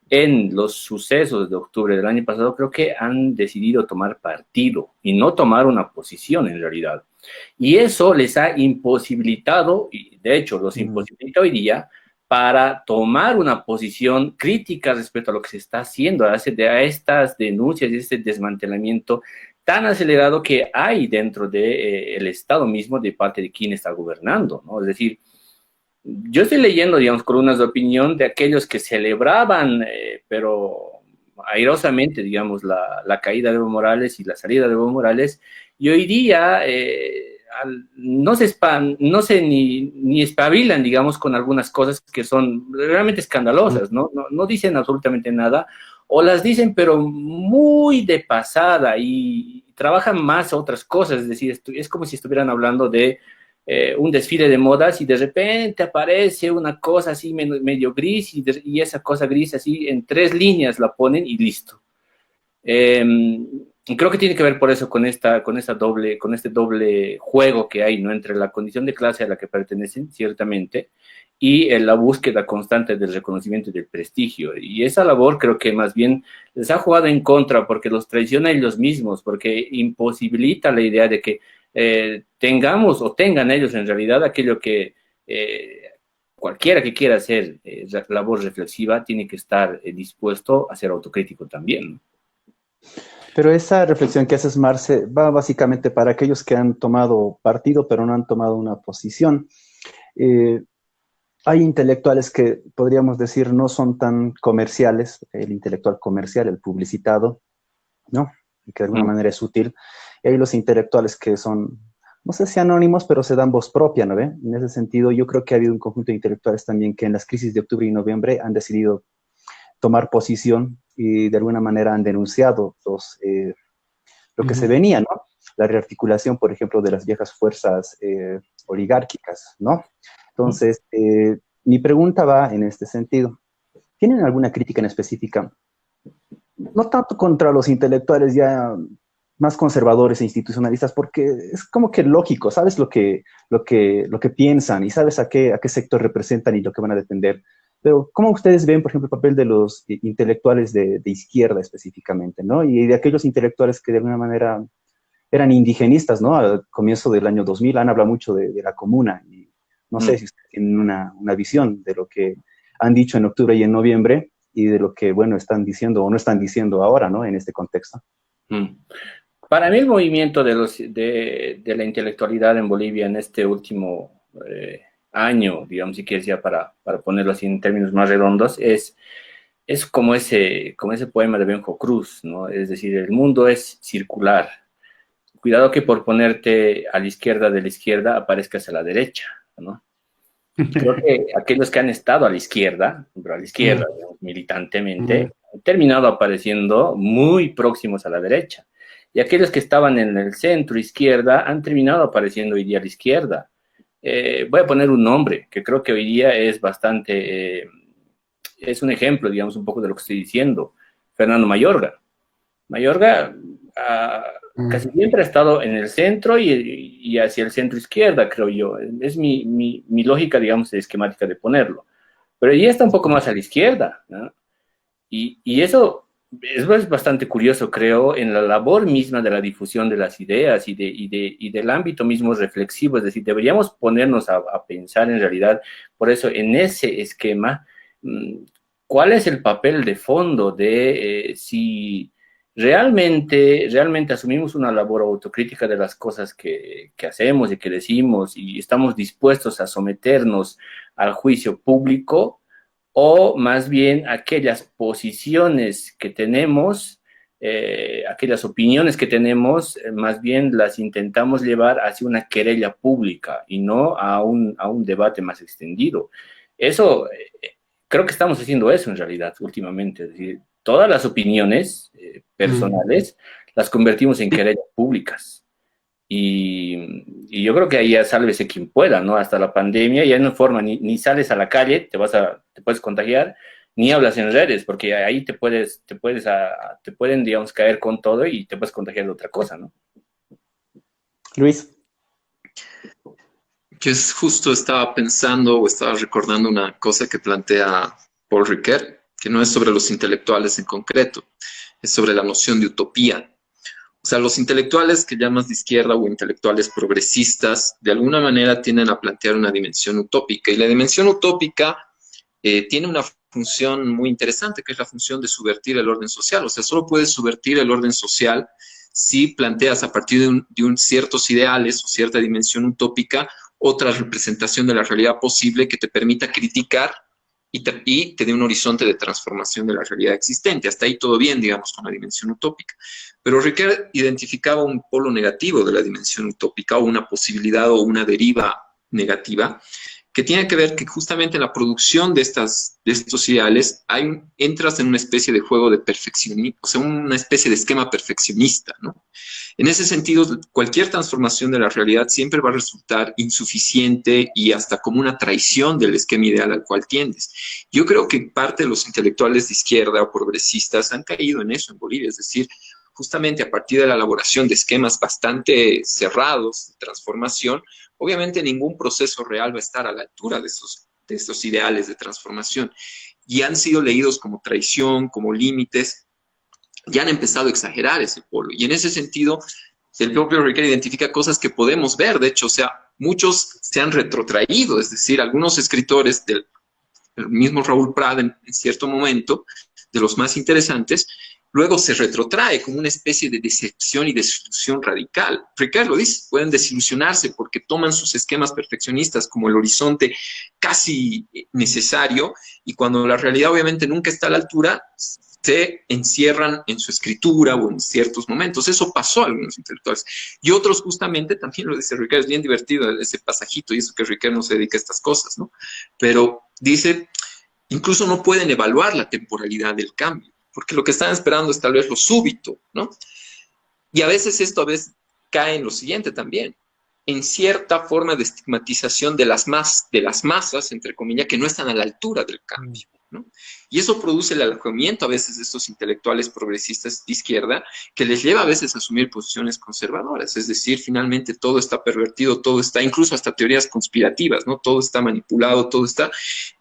en los sucesos de octubre del año pasado, creo que han decidido tomar partido y no tomar una posición en realidad. Y eso les ha imposibilitado, y de hecho los imposibilita hoy día, para tomar una posición crítica respecto a lo que se está haciendo, a estas denuncias y este desmantelamiento tan acelerado que hay dentro del Estado mismo de parte de quien está gobernando, ¿no? Es decir, yo estoy leyendo, digamos, columnas de opinión de aquellos que celebraban, pero airosamente, digamos, la caída de Evo Morales y la salida de Evo Morales, y hoy día no se ni espabilan, digamos, con algunas cosas que son realmente escandalosas, ¿no? No dicen absolutamente nada, o las dicen, pero muy de pasada, y trabajan más otras cosas, es decir, es como si estuvieran hablando de un desfile de modas y de repente aparece una cosa así medio gris y esa cosa gris así en 3 líneas la ponen y listo. Creo que tiene que ver por eso con este doble juego que hay, ¿no? Entre la condición de clase a la que pertenecen, ciertamente, y la búsqueda constante del reconocimiento y del prestigio. Y esa labor creo que más bien les ha jugado en contra porque los traiciona ellos mismos, porque imposibilita la idea de que tengamos o tengan ellos en realidad aquello que cualquiera que quiera hacer labor reflexiva tiene que estar dispuesto a ser autocrítico también, ¿no? Pero esa reflexión que haces, Marce, va básicamente para aquellos que han tomado partido, pero no han tomado una posición. Hay intelectuales que, podríamos decir, no son tan comerciales, el intelectual comercial, el publicitado, ¿no? Y que de alguna manera es útil. Y hay los intelectuales que son, no sé si anónimos, pero se dan voz propia, ¿no ve? En ese sentido, yo creo que ha habido un conjunto de intelectuales también que en las crisis de octubre y noviembre han decidido tomar posición y de alguna manera han denunciado lo que se venía, ¿no? La rearticulación, por ejemplo, de las viejas fuerzas oligárquicas, ¿no? Entonces, mi pregunta va en este sentido. ¿Tienen alguna crítica en específica? No tanto contra los intelectuales ya más conservadores e institucionalistas, porque es como que lógico, sabes lo que piensan y sabes a qué sector representan y lo que van a defender. Pero ¿cómo ustedes ven, por ejemplo, el papel de los intelectuales de izquierda específicamente, ¿no? Y de aquellos intelectuales que de alguna manera eran indigenistas, ¿no? Al comienzo del año 2000 han hablado mucho de la comuna. Y no sé si ustedes tienen una visión de lo que han dicho en octubre y en noviembre y de lo que, bueno, están diciendo o no están diciendo ahora, ¿no? En este contexto. Para mí el movimiento de la intelectualidad en Bolivia en este último año, digamos, si quieres ya para ponerlo así en términos más redondos, es como ese poema de Benjo Cruz, ¿no? Es decir, el mundo es circular. Cuidado que por ponerte a la izquierda de la izquierda aparezcas a la derecha, ¿no? Creo que aquellos que han estado a la izquierda, pero a la izquierda, digamos, militantemente, han terminado apareciendo muy próximos a la derecha. Y aquellos que estaban en el centro izquierda han terminado apareciendo hoy día a la izquierda. Voy a poner un nombre que creo que hoy día es bastante, es un ejemplo, digamos, un poco de lo que estoy diciendo. Fernando Mayorga. Mayorga casi siempre ha estado en el centro y hacia el centro izquierda, creo yo. Es mi lógica, digamos, esquemática de ponerlo. Pero ella está un poco más a la izquierda, ¿no? Y eso es bastante curioso, creo, en la labor misma de la difusión de las ideas y del ámbito mismo reflexivo. Es decir, deberíamos ponernos a pensar en realidad, por eso, en ese esquema, ¿cuál es el papel de fondo de si realmente asumimos una labor autocrítica de las cosas que hacemos y que decimos y estamos dispuestos a someternos al juicio público, o más bien aquellas posiciones que tenemos, aquellas opiniones que tenemos, más bien las intentamos llevar hacia una querella pública y no a un debate más extendido? Eso, creo que estamos haciendo eso en realidad últimamente, es decir, todas las opiniones personales las convertimos en querellas públicas. Y yo creo que ahí ya sálvese quien pueda, ¿no? Hasta la pandemia ya no hay forma, ni sales a la calle, te puedes contagiar, ni hablas en redes, porque ahí te pueden, digamos, caer con todo y te puedes contagiar de otra cosa, ¿no? Luis. Yo justo estaba pensando o estaba recordando una cosa que plantea Paul Ricoeur, que no es sobre los intelectuales en concreto, es sobre la noción de utopía. O sea, los intelectuales que llamas de izquierda o intelectuales progresistas, de alguna manera tienden a plantear una dimensión utópica. Y la dimensión utópica tiene una función muy interesante, que es la función de subvertir el orden social. O sea, solo puedes subvertir el orden social si planteas a partir de un ciertos ideales o cierta dimensión utópica otra representación de la realidad posible que te permita criticar y te dé un horizonte de transformación de la realidad existente. Hasta ahí todo bien, digamos, con la dimensión utópica. Pero Ricoeur identificaba un polo negativo de la dimensión utópica, o una posibilidad o una deriva negativa, que tiene que ver que justamente en la producción de estos ideales entras en una especie de juego de perfeccionismo, o sea, una especie de esquema perfeccionista, ¿no? En ese sentido, cualquier transformación de la realidad siempre va a resultar insuficiente y hasta como una traición del esquema ideal al cual tiendes. Yo creo que parte de los intelectuales de izquierda o progresistas han caído en eso en Bolivia, es decir, justamente a partir de la elaboración de esquemas bastante cerrados de transformación, obviamente ningún proceso real va a estar a la altura de estos ideales de transformación, y han sido leídos como traición, como límites, y han empezado a exagerar ese polo. Y en ese sentido, el propio Ricoeur identifica cosas que podemos ver. De hecho, o sea, muchos se han retrotraído, es decir, algunos escritores del mismo Raúl Prada en cierto momento, de los más interesantes, luego se retrotrae como una especie de decepción y desilusión radical. Ricoeur lo dice, pueden desilusionarse porque toman sus esquemas perfeccionistas como el horizonte casi necesario, y cuando la realidad obviamente nunca está a la altura, se encierran en su escritura o en ciertos momentos. Eso pasó a algunos intelectuales. Y otros justamente, también lo dice Ricoeur, es bien divertido ese pasajito, y eso que Ricoeur no se dedica a estas cosas, ¿no? Pero dice, incluso no pueden evaluar la temporalidad del cambio, porque lo que están esperando es tal vez lo súbito, ¿no? Y a veces esto cae en lo siguiente también, en cierta forma de estigmatización de las masas, entre comillas, que no están a la altura del cambio, ¿no? Y eso produce el alojamiento a veces de estos intelectuales progresistas de izquierda, que les lleva a veces a asumir posiciones conservadoras, es decir, finalmente todo está pervertido, todo está, incluso hasta teorías conspirativas, ¿no? Todo está manipulado, todo está...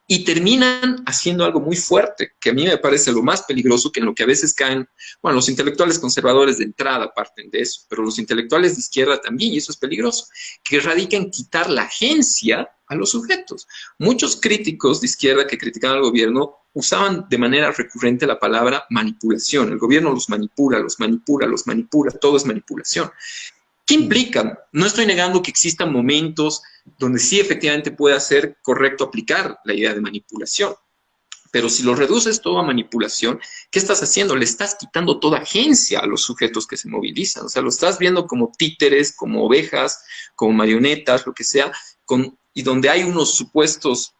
Y terminan haciendo algo muy fuerte, que a mí me parece lo más peligroso, que en lo que a veces caen, bueno, los intelectuales conservadores de entrada parten de eso, pero los intelectuales de izquierda también, y eso es peligroso, que radica en quitar la agencia a los sujetos. Muchos críticos de izquierda que critican al gobierno usaban de manera recurrente la palabra manipulación. El gobierno los manipula, todo es manipulación. ¿Qué implica? No estoy negando que existan momentos donde sí efectivamente pueda ser correcto aplicar la idea de manipulación. Pero si lo reduces todo a manipulación, ¿qué estás haciendo? Le estás quitando toda agencia a los sujetos que se movilizan. O sea, lo estás viendo como títeres, como ovejas, como marionetas, lo que sea, y donde hay unos supuestos,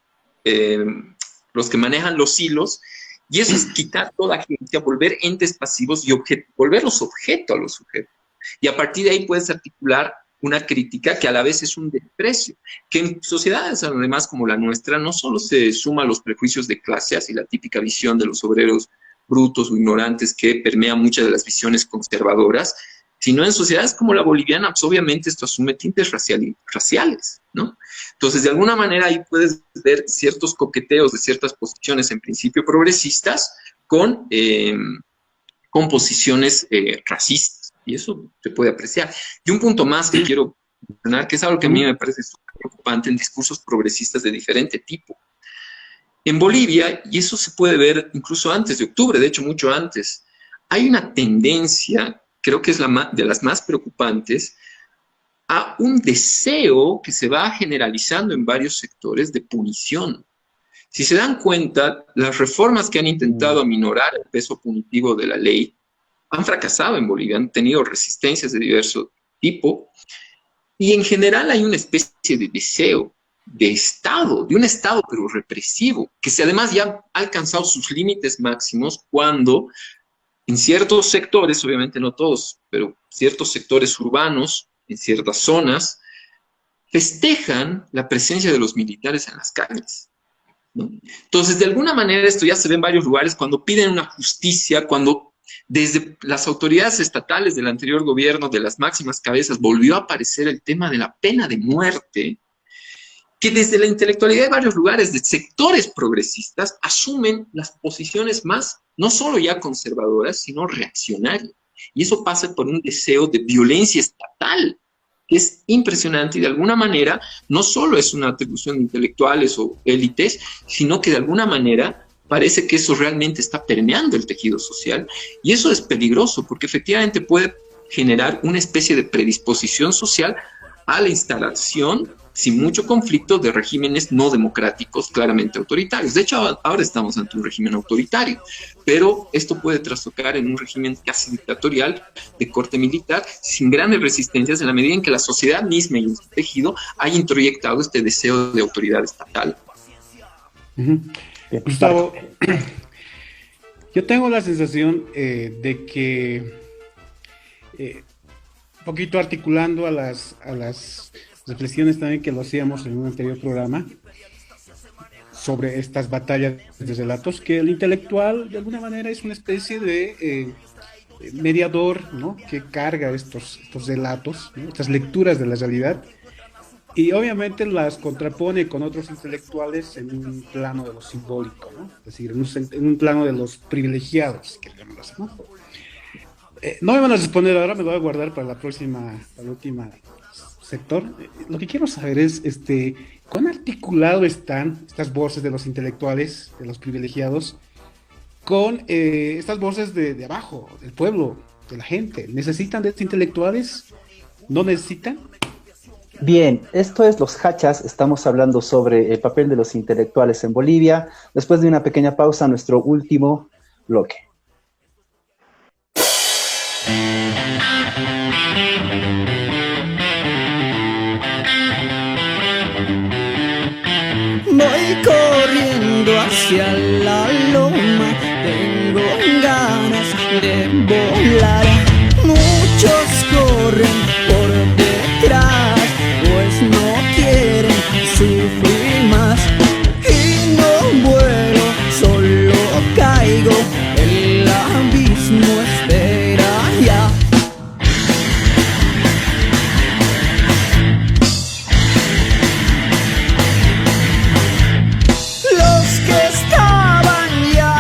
los que manejan los hilos, y eso es quitar toda agencia, volver entes pasivos y volverlos objeto a los sujetos. Y a partir de ahí puedes articular una crítica que a la vez es un desprecio, que en sociedades además como la nuestra no solo se suma a los prejuicios de clase, así la típica visión de los obreros brutos o ignorantes que permea muchas de las visiones conservadoras, sino en sociedades como la boliviana, pues obviamente esto asume tintes raciales, ¿no? Entonces, de alguna manera ahí puedes ver ciertos coqueteos de ciertas posiciones en principio progresistas con posiciones racistas. Y eso se puede apreciar. Y un punto más que quiero mencionar, que es algo que a mí me parece súper preocupante en discursos progresistas de diferente tipo. En Bolivia, y eso se puede ver incluso antes de octubre, de hecho mucho antes, hay una tendencia, creo que es de las más preocupantes, a un deseo que se va generalizando en varios sectores de punición. Si se dan cuenta, las reformas que han intentado aminorar el peso punitivo de la ley han fracasado en Bolivia, han tenido resistencias de diverso tipo, y en general hay una especie de deseo de Estado, de un Estado pero represivo, que además ya ha alcanzado sus límites máximos cuando en ciertos sectores, obviamente no todos, pero ciertos sectores urbanos, en ciertas zonas, festejan la presencia de los militares en las calles, ¿no? Entonces, de alguna manera esto ya se ve en varios lugares cuando piden una justicia, cuando desde las autoridades estatales del anterior gobierno, de las máximas cabezas, volvió a aparecer el tema de la pena de muerte, que desde la intelectualidad de varios lugares, de sectores progresistas, asumen las posiciones más, no solo ya conservadoras, sino reaccionarias. Y eso pasa por un deseo de violencia estatal, que es impresionante y de alguna manera no solo es una atribución de intelectuales o élites, sino que de alguna manera parece que eso realmente está permeando el tejido social, y eso es peligroso porque efectivamente puede generar una especie de predisposición social a la instalación, sin mucho conflicto, de regímenes no democráticos claramente autoritarios. De hecho, ahora estamos ante un régimen autoritario, pero esto puede trastocar en un régimen casi dictatorial de corte militar, sin grandes resistencias, en la medida en que la sociedad misma y en su tejido haya introyectado este deseo de autoridad estatal. Gustavo, yo tengo la sensación de que, un poquito articulando a las reflexiones también que lo hacíamos en un anterior programa, sobre estas batallas de relatos, que el intelectual de alguna manera es una especie de mediador, ¿no?, que carga estos relatos, ¿no?, estas lecturas de la realidad, y obviamente las contrapone con otros intelectuales en un plano de lo simbólico, ¿no? Es decir, en un plano de los privilegiados, que llaman así, ¿no? No me van a responder ahora, me lo voy a guardar para la última sector. Lo que quiero saber es, ¿cuán articulado están estas voces de los intelectuales, de los privilegiados, con estas voces de abajo, del pueblo, de la gente? ¿Necesitan de estos intelectuales? ¿No necesitan? Bien, esto es Los Hachas, estamos hablando sobre el papel de los intelectuales en Bolivia. Después de una pequeña pausa, nuestro último bloque. Voy corriendo hacia la loma, tengo ganas de volar. Muchos corren por detrás, pues no quieren sufrir más. Y no vuelo, solo caigo, el abismo espera ya. Los que estaban ya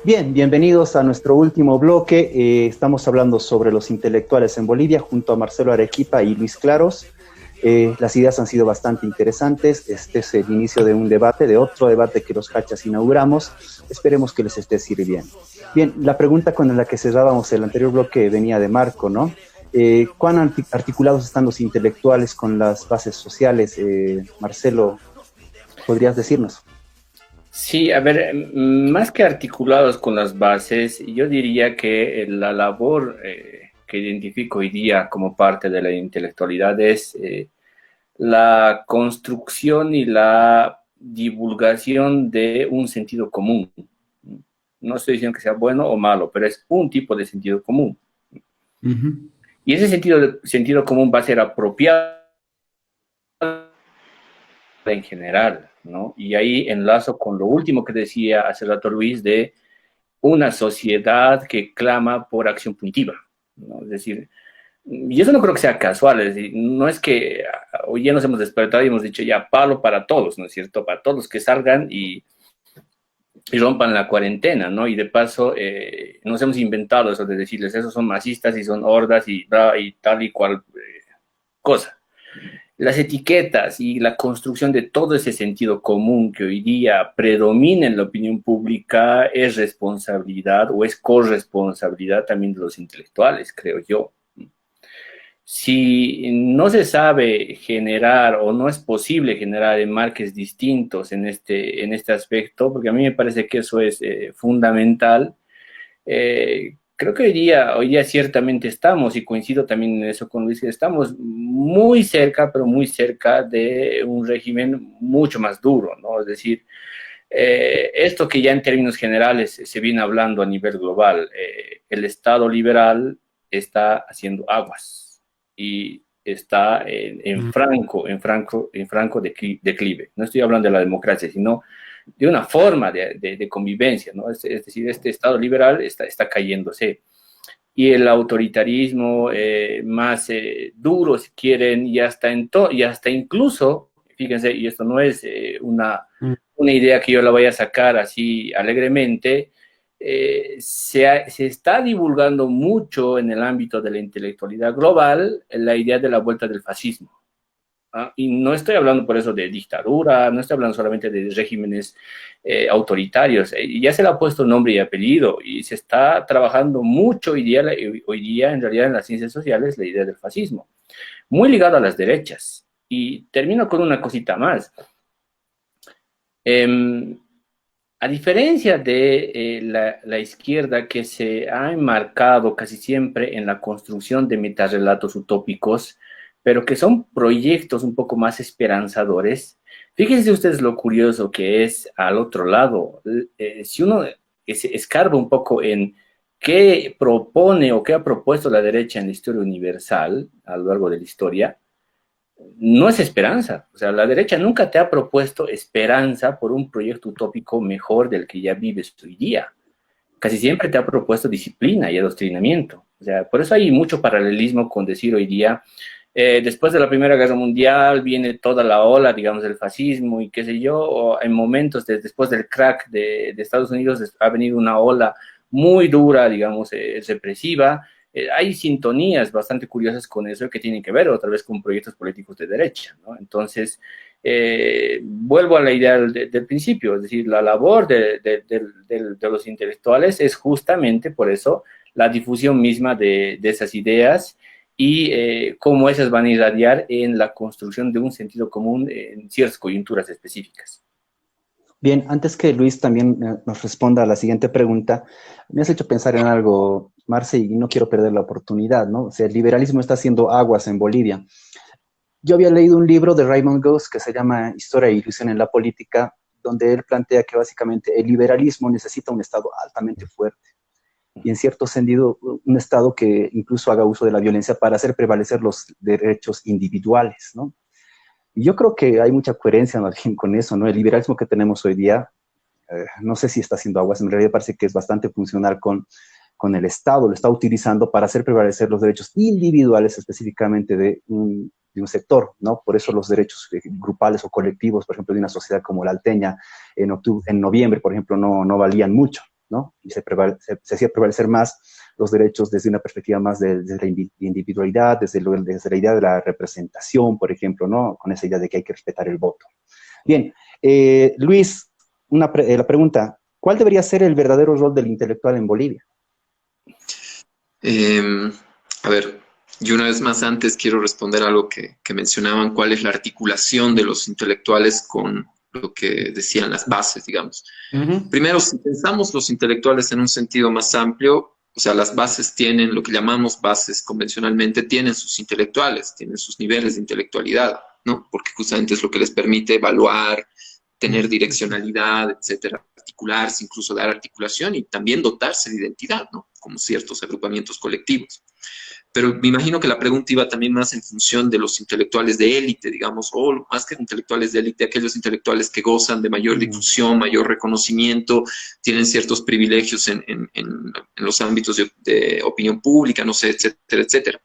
Bien, bienvenidos a nuestro último bloque. Estamos hablando sobre los intelectuales en Bolivia junto a Marcelo Arequipa y Luis Claros. Las ideas han sido bastante interesantes. Este es el inicio de un debate, de otro debate que los hachas inauguramos. Esperemos que les esté sirviendo. Bien, la pregunta con la que cerrábamos el anterior bloque venía de Marco, ¿no? ¿Cuán articulados están los intelectuales con las bases sociales? Marcelo, ¿podrías decirnos? Sí, a ver, más que articulados con las bases, yo diría que la labor que identifico hoy día como parte de la intelectualidad es la construcción y la divulgación de un sentido común. No estoy diciendo que sea bueno o malo, pero es un tipo de sentido común. Uh-huh. Y ese sentido común va a ser apropiado en general, ¿no? Y ahí enlazo con lo último que decía hace rato Luis de una sociedad que clama por acción punitiva, ¿no? Es decir, y eso no creo que sea casual, es decir, no es que hoy ya nos hemos despertado y hemos dicho ya palo para todos, ¿no es cierto? Para todos los que salgan y rompan la cuarentena, ¿no? Y de paso nos hemos inventado eso de decirles, esos son masistas y son hordas y tal y cual cosa. Las etiquetas y la construcción de todo ese sentido común que hoy día predomina en la opinión pública es responsabilidad o es corresponsabilidad también de los intelectuales, creo yo. Si no se sabe generar o no es posible generar enmarques distintos en este aspecto, porque a mí me parece que eso es fundamental, creo que hoy día ciertamente estamos, y coincido también en eso con Luis, que estamos muy cerca, pero muy cerca de un régimen mucho más duro, ¿no? Es decir, esto que ya en términos generales se viene hablando a nivel global, el Estado liberal está haciendo aguas y está en franco declive. No estoy hablando de la democracia, sino de una forma de convivencia, ¿no? Es decir, este Estado liberal está cayéndose. Y el autoritarismo más duro, si quieren, y hasta incluso, fíjense, y esto no es una idea que yo la vaya a sacar así alegremente, se está divulgando mucho en el ámbito de la intelectualidad global la idea de la vuelta del fascismo. Y no estoy hablando por eso de dictadura, no estoy hablando solamente de regímenes autoritarios, ya se le ha puesto nombre y apellido y se está trabajando mucho hoy día en realidad en las ciencias sociales la idea del fascismo, muy ligado a las derechas. Y termino con una cosita más. A diferencia de la izquierda que se ha enmarcado casi siempre en la construcción de metarrelatos utópicos, pero que son proyectos un poco más esperanzadores. Fíjense ustedes lo curioso que es al otro lado. Si uno escarba un poco en qué propone o qué ha propuesto la derecha en la historia universal a lo largo de la historia, no es esperanza. O sea, la derecha nunca te ha propuesto esperanza por un proyecto utópico mejor del que ya vives hoy día. Casi siempre te ha propuesto disciplina y adoctrinamiento. O sea, por eso hay mucho paralelismo con decir hoy día, después de la Primera Guerra Mundial viene toda la ola, digamos, del fascismo y qué sé yo, o en momentos después del crack de Estados Unidos ha venido una ola muy dura, digamos, represiva. Hay sintonías bastante curiosas con eso que tienen que ver otra vez con proyectos políticos de derecha, ¿no? Entonces, vuelvo a la idea del principio, es decir, la labor de los intelectuales es justamente por eso la difusión misma de esas ideas y cómo esas van a irradiar en la construcción de un sentido común en ciertas coyunturas específicas. Bien, antes que Luis también nos responda a la siguiente pregunta, me has hecho pensar en algo, Marce, y no quiero perder la oportunidad, ¿no? O sea, el liberalismo está haciendo aguas en Bolivia. Yo había leído un libro de Raymond Ghosh que se llama Historia e Ilusión en la Política, donde él plantea que básicamente el liberalismo necesita un Estado altamente fuerte y en cierto sentido un Estado que incluso haga uso de la violencia para hacer prevalecer los derechos individuales, ¿no? Y yo creo que hay mucha coherencia más bien con eso, ¿no? El liberalismo que tenemos hoy día, no sé si está haciendo aguas, en realidad parece que es bastante funcional con el Estado, lo está utilizando para hacer prevalecer los derechos individuales específicamente de un sector, ¿no? Por eso los derechos grupales o colectivos, por ejemplo, de una sociedad como la alteña, en noviembre, por ejemplo, no valían mucho, ¿no? Y se hacía prevalecer más los derechos desde una perspectiva más de la individualidad, desde la idea de la representación, por ejemplo, ¿no? Con esa idea de que hay que respetar el voto. Bien, Luis, la pregunta, ¿cuál debería ser el verdadero rol del intelectual en Bolivia? A ver, yo una vez más antes quiero responder a algo que mencionaban, cuál es la articulación de los intelectuales con lo que decían las bases, digamos. Primero, si pensamos los intelectuales en un sentido más amplio, o sea, las bases tienen, lo que llamamos bases convencionalmente, tienen sus intelectuales, tienen sus niveles de intelectualidad, ¿no? Porque justamente es lo que les permite evaluar, tener direccionalidad, etcétera, articularse, incluso dar articulación y también dotarse de identidad, ¿no? Como ciertos agrupamientos colectivos. Pero me imagino que la pregunta iba también más en función de los intelectuales de élite, digamos, o más que intelectuales de élite, aquellos intelectuales que gozan de mayor difusión, mayor reconocimiento, tienen ciertos privilegios en los ámbitos de opinión pública, no sé, etcétera, etcétera.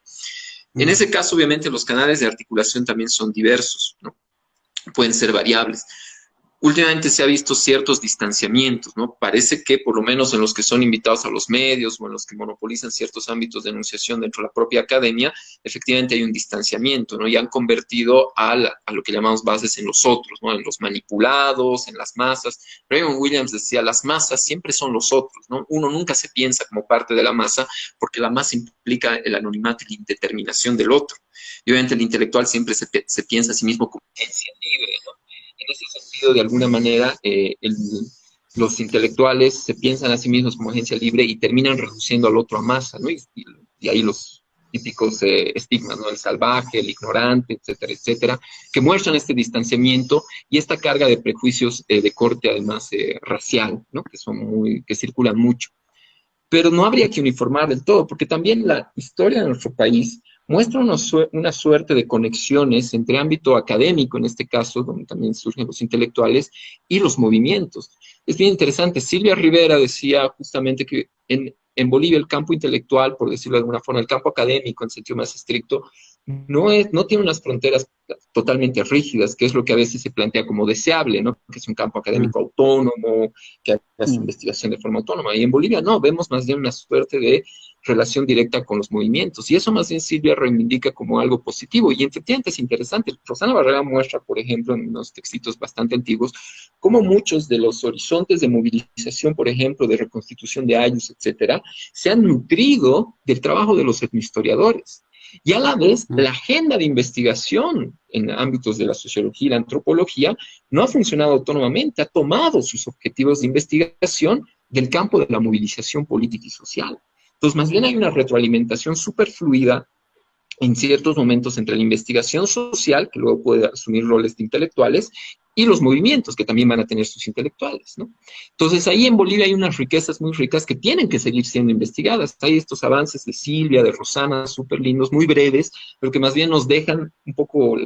En ese caso, obviamente, los canales de articulación también son diversos, ¿no? Pueden ser variables. Últimamente se ha visto ciertos distanciamientos, ¿no? Parece que por lo menos en los que son invitados a los medios o en los que monopolizan ciertos ámbitos de enunciación dentro de la propia academia, efectivamente hay un distanciamiento, ¿no? Y han convertido a lo que llamamos bases en los otros, ¿no? En los manipulados, en las masas. Raymond Williams decía, las masas siempre son los otros, ¿no? Uno nunca se piensa como parte de la masa porque la masa implica el anonimato y la indeterminación del otro. Y obviamente el intelectual siempre se piensa a sí mismo como agencia libre, ¿no? En ese sentido, de alguna manera, los intelectuales se piensan a sí mismos como agencia libre y terminan reduciendo al otro a masa, ¿no? Y ahí los típicos estigmas, ¿no? El salvaje, el ignorante, etcétera, etcétera, que muestran este distanciamiento y esta carga de prejuicios de corte, además, racial, ¿no? Que circulan mucho. Pero no habría que uniformar del todo, porque también la historia de nuestro país muestra una suerte de conexiones entre ámbito académico, en este caso, donde también surgen los intelectuales, y los movimientos. Es bien interesante. Silvia Rivera decía justamente que en Bolivia el campo intelectual, por decirlo de alguna forma, el campo académico en sentido más estricto, no tiene unas fronteras totalmente rígidas, que es lo que a veces se plantea como deseable, ¿no? Que es un campo académico autónomo, que hace investigación de forma autónoma. Y en Bolivia no, vemos más bien una suerte de relación directa con los movimientos. Y eso más bien Silvia reivindica como algo positivo. Y efectivamente es interesante. Rosana Barrera muestra, por ejemplo, en unos textitos bastante antiguos, cómo muchos de los horizontes de movilización, por ejemplo, de reconstitución de ayllus, etcétera, se han nutrido del trabajo de los etnohistoriadores. Y a la vez, la agenda de investigación en ámbitos de la sociología y la antropología no ha funcionado autónomamente, ha tomado sus objetivos de investigación del campo de la movilización política y social. Entonces, más bien hay una retroalimentación súper fluida en ciertos momentos entre la investigación social, que luego puede asumir roles de intelectuales, y los movimientos, que también van a tener sus intelectuales, ¿no? Entonces, ahí en Bolivia hay unas riquezas muy ricas que tienen que seguir siendo investigadas. Hay estos avances de Silvia, de Rosana, súper lindos, muy breves, pero que más bien nos dejan un poco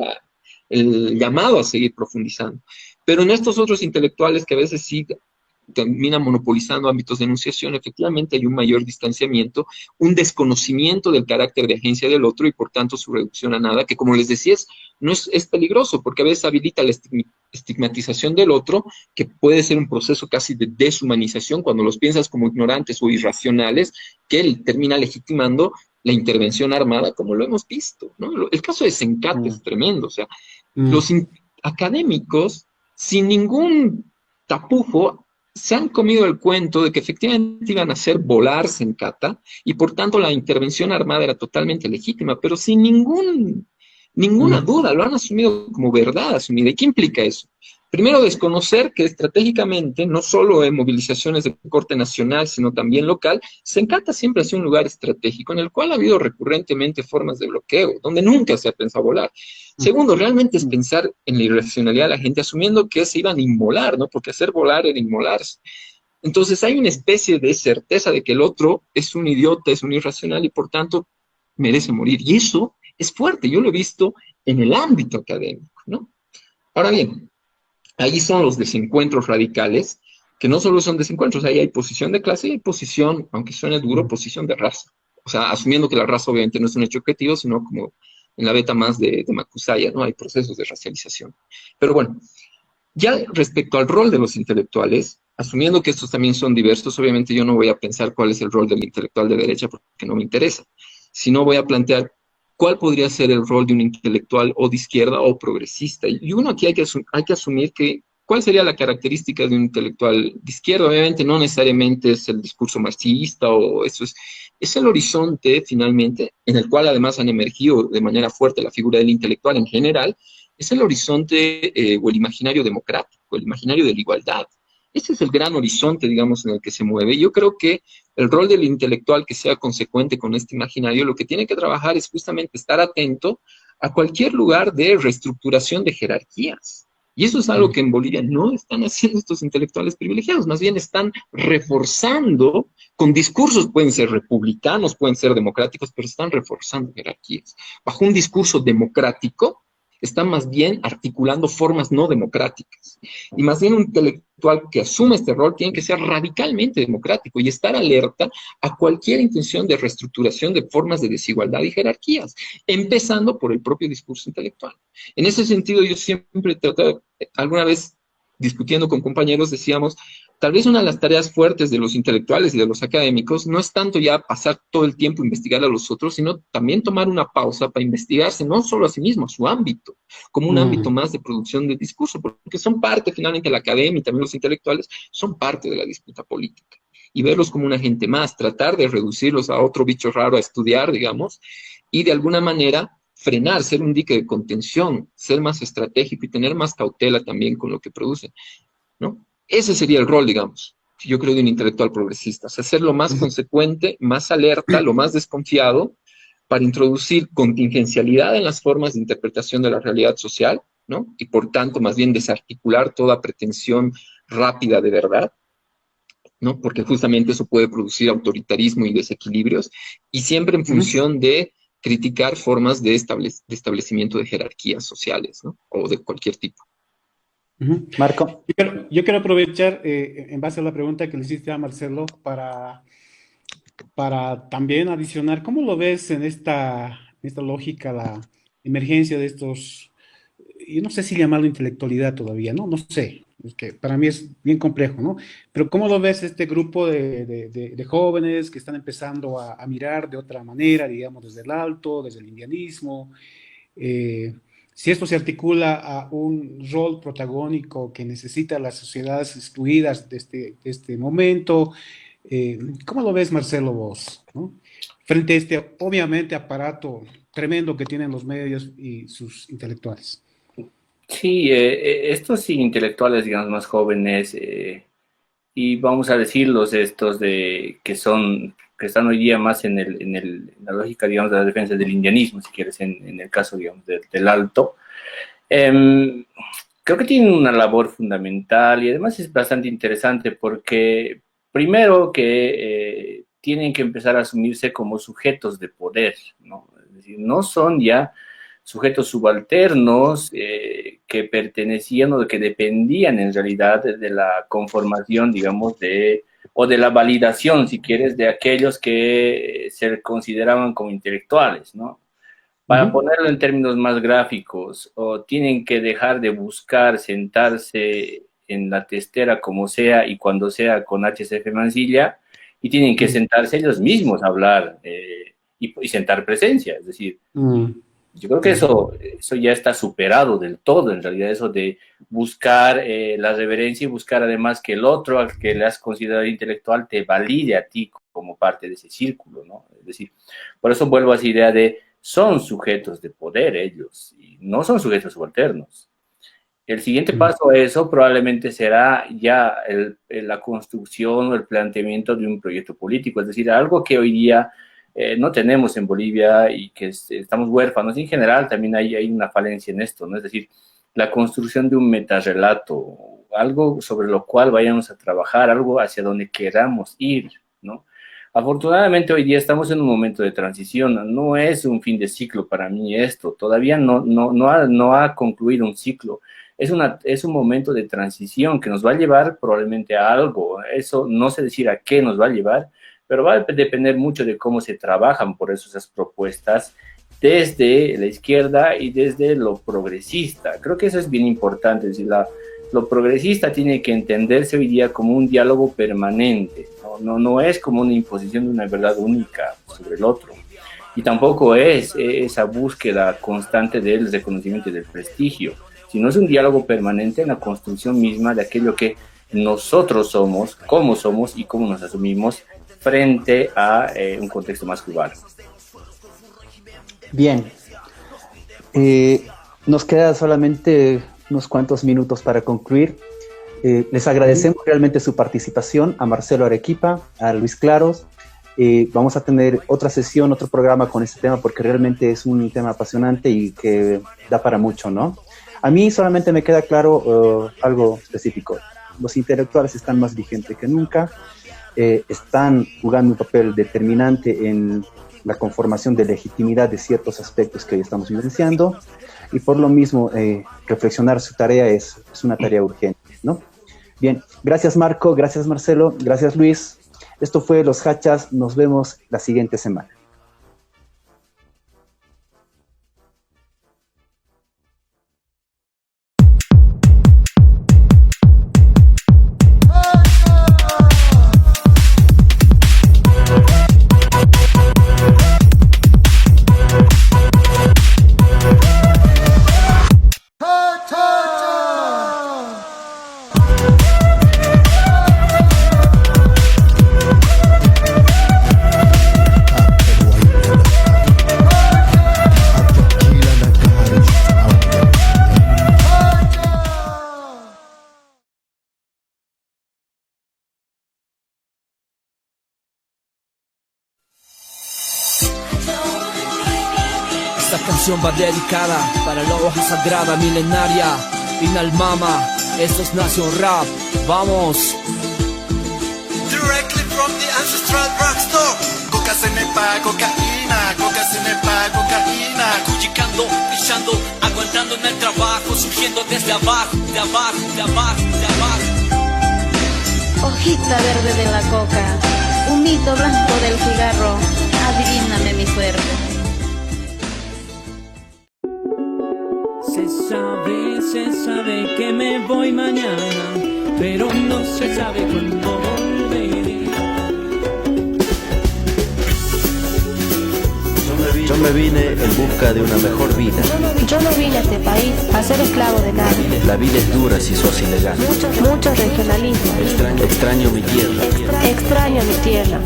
el llamado a seguir profundizando. Pero en estos otros intelectuales que a veces sí terminan monopolizando ámbitos de enunciación, efectivamente hay un mayor distanciamiento, un desconocimiento del carácter de agencia del otro y por tanto su reducción a nada, que como les decía es peligroso porque a veces habilita la estigmatización del otro, que puede ser un proceso casi de deshumanización cuando los piensas como ignorantes o irracionales, que él termina legitimando la intervención armada como lo hemos visto, ¿no? El caso de Sencate es tremendo, o sea, los académicos sin ningún tapujo se han comido el cuento de que efectivamente iban a hacer volar Sencata y por tanto la intervención armada era totalmente legítima, pero sin ninguna duda, lo han asumido como verdad asumida. ¿Y qué implica eso? Primero, desconocer que estratégicamente, no solo en movilizaciones de corte nacional, sino también local, Sencata siempre ha sido un lugar estratégico en el cual ha habido recurrentemente formas de bloqueo, donde nunca se ha pensado volar. Segundo, realmente es pensar en la irracionalidad de la gente, asumiendo que se iban a inmolar, ¿no? Porque hacer volar era inmolarse. Entonces hay una especie de certeza de que el otro es un idiota, es un irracional y por tanto merece morir. Y eso es fuerte, yo lo he visto en el ámbito académico, ¿no? Ahora bien, ahí son los desencuentros radicales, que no solo son desencuentros, ahí hay posición de clase y hay posición, aunque suene duro, posición de raza. O sea, asumiendo que la raza obviamente no es un hecho objetivo, sino como en la beta más de Macusaya, ¿no? Hay procesos de racialización. Pero bueno, ya respecto al rol de los intelectuales, asumiendo que estos también son diversos, obviamente yo no voy a pensar cuál es el rol del intelectual de derecha porque no me interesa, sino voy a plantear cuál podría ser el rol de un intelectual o de izquierda o progresista. Y uno aquí hay que asumir que cuál sería la característica de un intelectual de izquierda. Obviamente no necesariamente es el discurso marxista o eso es el horizonte finalmente, en el cual además han emergido de manera fuerte la figura del intelectual en general, es el horizonte o el imaginario democrático, el imaginario de la igualdad. Ese es el gran horizonte, digamos, en el que se mueve. Yo creo que el rol del intelectual que sea consecuente con este imaginario, lo que tiene que trabajar es justamente estar atento a cualquier lugar de reestructuración de jerarquías. Y eso es algo que en Bolivia no están haciendo estos intelectuales privilegiados, más bien están reforzando, con discursos pueden ser republicanos, pueden ser democráticos, pero están reforzando jerarquías. Bajo un discurso democrático, están más bien articulando formas no democráticas. Y más bien un intelectual que asume este rol tiene que ser radicalmente democrático y estar alerta a cualquier intención de reestructuración de formas de desigualdad y jerarquías, empezando por el propio discurso intelectual. En ese sentido, yo siempre trataba, alguna vez discutiendo con compañeros, decíamos, tal vez una de las tareas fuertes de los intelectuales y de los académicos no es tanto ya pasar todo el tiempo a investigar a los otros, sino también tomar una pausa para investigarse no solo a sí mismo, a su ámbito, como un ámbito más de producción de discurso, porque son parte finalmente la academia y también los intelectuales son parte de la disputa política. Y verlos como un agente más, tratar de reducirlos a otro bicho raro a estudiar, digamos, y de alguna manera frenar, ser un dique de contención, ser más estratégico y tener más cautela también con lo que producen, ¿no? Ese sería el rol, digamos, yo creo, de un intelectual progresista, o sea, ser lo más consecuente, más alerta, lo más desconfiado, para introducir contingencialidad en las formas de interpretación de la realidad social, ¿no? Y por tanto, más bien desarticular toda pretensión rápida de verdad, ¿no? Porque justamente eso puede producir autoritarismo y desequilibrios, y siempre en función de criticar formas de establecimiento de jerarquías sociales, ¿no? O de cualquier tipo. Marco. Yo quiero aprovechar, en base a la pregunta que le hiciste a Marcelo, para también adicionar, ¿cómo lo ves en esta lógica, la emergencia de estos, yo no sé si llamarlo intelectualidad todavía, ¿no? No sé, es que para mí es bien complejo, ¿no? Pero ¿cómo lo ves este grupo de jóvenes que están empezando a mirar de otra manera, digamos, desde el alto, desde el indianismo? Si esto se articula a un rol protagónico que necesita las sociedades excluidas de este momento, ¿cómo lo ves, Marcelo, vos, ¿no? Frente a este, obviamente, aparato tremendo que tienen los medios y sus intelectuales. Sí, estos intelectuales, digamos, más jóvenes, y vamos a decirlos estos que están hoy día más en la lógica, digamos, de la defensa del indianismo, si quieres, en el caso, digamos, del Alto. Creo que tienen una labor fundamental y además es bastante interesante porque primero que tienen que empezar a asumirse como sujetos de poder, ¿no? Es decir, no son ya sujetos subalternos que pertenecían o que dependían en realidad de la conformación, digamos, o de la validación, si quieres, de aquellos que se consideraban como intelectuales, ¿no? Para ponerlo en términos más gráficos, o tienen que dejar de buscar sentarse en la testera como sea y cuando sea con HCF Mansilla, y tienen que sentarse ellos mismos a hablar y sentar presencia, es decir, yo creo que eso ya está superado del todo, en realidad, eso de buscar la reverencia y buscar además que el otro al que le has considerado intelectual te valide a ti como parte de ese círculo, ¿no? Es decir, por eso vuelvo a esa idea de son sujetos de poder ellos y no son sujetos subalternos. El siguiente paso a eso probablemente será ya la construcción o el planteamiento de un proyecto político, es decir, algo que hoy día no tenemos en Bolivia y que estamos huérfanos. En general también hay una falencia en esto, ¿no? Es decir, la construcción de un metarrelato, algo sobre lo cual vayamos a trabajar, algo hacia donde queramos ir, ¿no? Afortunadamente hoy día estamos en un momento de transición, no es un fin de ciclo para mí esto, todavía no ha concluido un ciclo, es un momento de transición que nos va a llevar probablemente a algo, eso no sé decir a qué nos va a llevar, pero va a depender mucho de cómo se trabajan por eso esas propuestas desde la izquierda y desde lo progresista. Creo que eso es bien importante, es decir, lo progresista tiene que entenderse hoy día como un diálogo permanente, no es como una imposición de una verdad única sobre el otro, y tampoco es esa búsqueda constante del reconocimiento y del prestigio, sino es un diálogo permanente en la construcción misma de aquello que nosotros somos y cómo nos asumimos frente a un contexto más global. Bien, nos queda solamente unos cuantos minutos para concluir. Les agradecemos realmente su participación, a Marcelo Arequipa, a Luis Claros. Vamos a tener otra sesión, otro programa con este tema, porque realmente es un tema apasionante y que da para mucho, ¿no? A mí solamente me queda claro algo específico. Los intelectuales están más vigentes que nunca, están jugando un papel determinante en la conformación de legitimidad de ciertos aspectos que hoy estamos vivenciando, y por lo mismo reflexionar su tarea es una tarea urgente, ¿no? Bien, gracias Marco, gracias Marcelo, gracias Luis. Esto fue Los Hachas, nos vemos la siguiente semana. Esta canción va dedicada para la hoja sagrada milenaria, Inalmama, esto es Nación Rap, vamos. Directly from the ancestral drugstore. Coca se nepa, cocaína, coca se nepa, cocaína. Cuyicando, pichando, aguantando en el trabajo, surgiendo desde abajo, de abajo, de abajo, de abajo. Hojita verde de la coca, humito blanco del cigarro, adivíname mi suerte. Se sabe que me voy mañana, pero no se sabe cuándo volveré. Yo me vine en busca de una mejor vida. Yo no vine a este país a ser esclavo de nadie. La vida es dura si sos ilegal. Mucho regionalismo. Extraño mi tierra. Extraño mi tierra.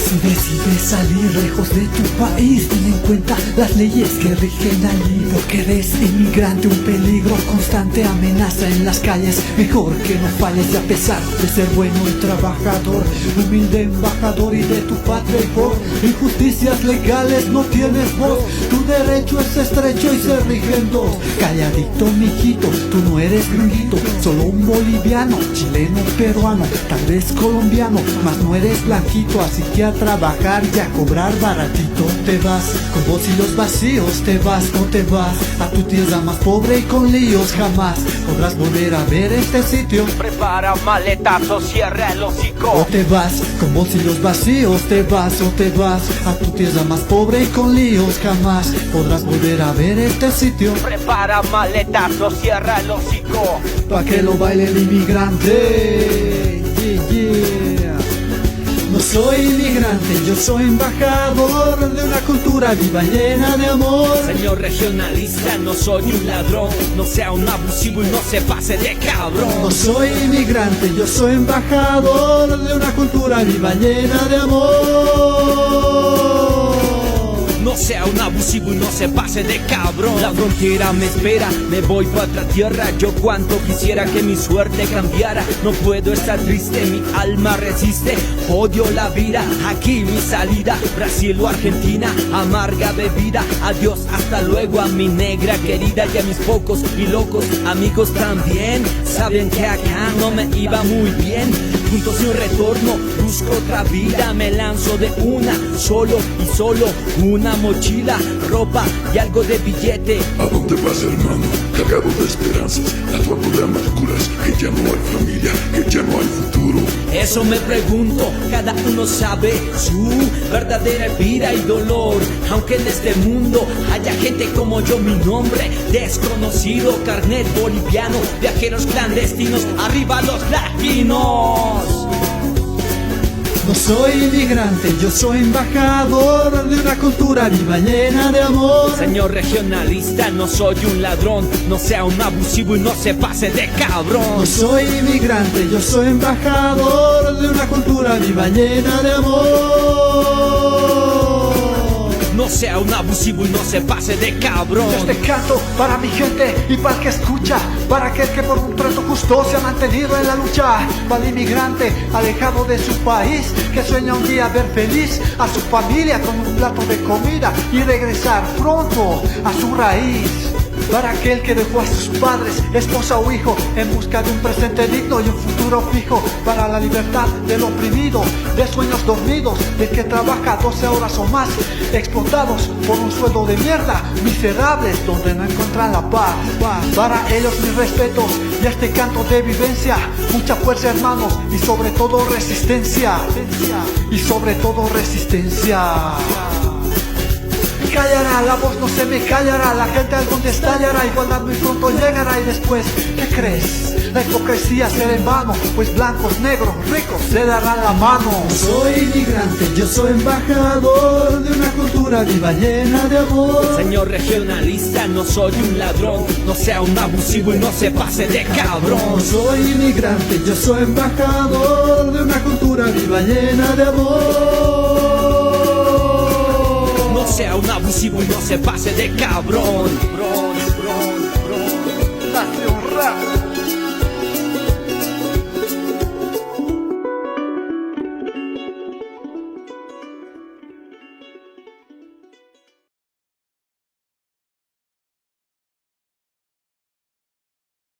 Si decides salir lejos de tu país, ten en cuenta las leyes que rigen allí. Porque eres inmigrante, un peligro constante, amenaza en las calles. Mejor que no falles y a pesar de ser bueno y trabajador, humilde embajador y de tu patria y por injusticias legales no tienes voz. Tu derecho es estrecho y se rige en dos. Calladito mijito, tú no eres gringuito, solo un boliviano, chileno, peruano, tal vez colombiano, mas no eres blanquito, así que a trabajar y a cobrar baratito. Te vas con bolsillos vacíos, te vas, no te vas a tu tierra más pobre y con líos. Jamás podrás volver a ver este sitio. Prepara maletazo, cierra el hocico. O te vas con bolsillos vacíos, te vas o te vas a tu tierra más pobre y con líos. Jamás podrás volver a ver este sitio. Prepara maletazo, cierra el hocico. Pa' que lo baile el inmigrante. Yeah, yeah. No soy inmigrante, yo soy embajador de una cultura viva llena de amor. Señor regionalista, no soy un ladrón, no sea un abusivo y no se pase de cabrón. No soy inmigrante, yo soy embajador de una cultura viva llena de amor. No sea un abusivo y no se pase de cabrón. La frontera me espera, me voy pa' otra tierra. Yo cuanto quisiera que mi suerte cambiara. No puedo estar triste, mi alma resiste. Odio la vida, aquí mi salida. Brasil o Argentina, amarga bebida. Adiós, hasta luego a mi negra querida. Y a mis pocos y locos amigos también. Saben que acá no me iba muy bien. puntos de un retorno, busco otra vida, me lanzo de una, solo y solo, una mochila, ropa y algo de billete. ¿A dónde vas, hermano? Cargado de esperanzas, tatuado de amarguras, que ya no hay familia, que ya no hay futuro. Eso me pregunto, cada uno sabe su verdadera vida y dolor. Aunque en este mundo haya gente como yo, mi nombre desconocido, carnet boliviano, viajeros clandestinos, arriba los latinos. No soy inmigrante, yo soy embajador de una cultura viva llena de amor. Señor regionalista, no soy un ladrón, no sea un abusivo y no se pase de cabrón. No soy inmigrante, yo soy embajador de una cultura viva llena de amor. No sea un abusivo y no se pase de cabrón. Yo este canto para mi gente y para el que escucha, para aquel que por un trato justo se ha mantenido en la lucha, para el inmigrante alejado de su país, que sueña un día ver feliz a su familia con un plato de comida y regresar pronto a su raíz. Para aquel que dejó a sus padres, esposa o hijo en busca de un presente digno y un futuro fijo. Para la libertad del oprimido, de sueños dormidos, del que trabaja 12 horas o más, explotados por un sueldo de mierda, miserables donde no encuentran la paz. Para ellos mis respetos y este canto de vivencia, mucha fuerza hermanos y sobre todo resistencia. Y sobre todo resistencia. Callará, la voz no se me callará, la gente algún día estallará, igualdad muy pronto llegará y después, ¿qué crees? La hipocresía será en vano, pues blancos, negros, ricos se darán la mano. No soy inmigrante, yo soy embajador de una cultura viva llena de amor. Señor regionalista, no soy un ladrón, no sea un abusivo y no se pase de cabrón. No soy inmigrante, yo soy embajador de una cultura viva llena de amor. No sea un abusivo y no se pase de cabrón. Nación Rap.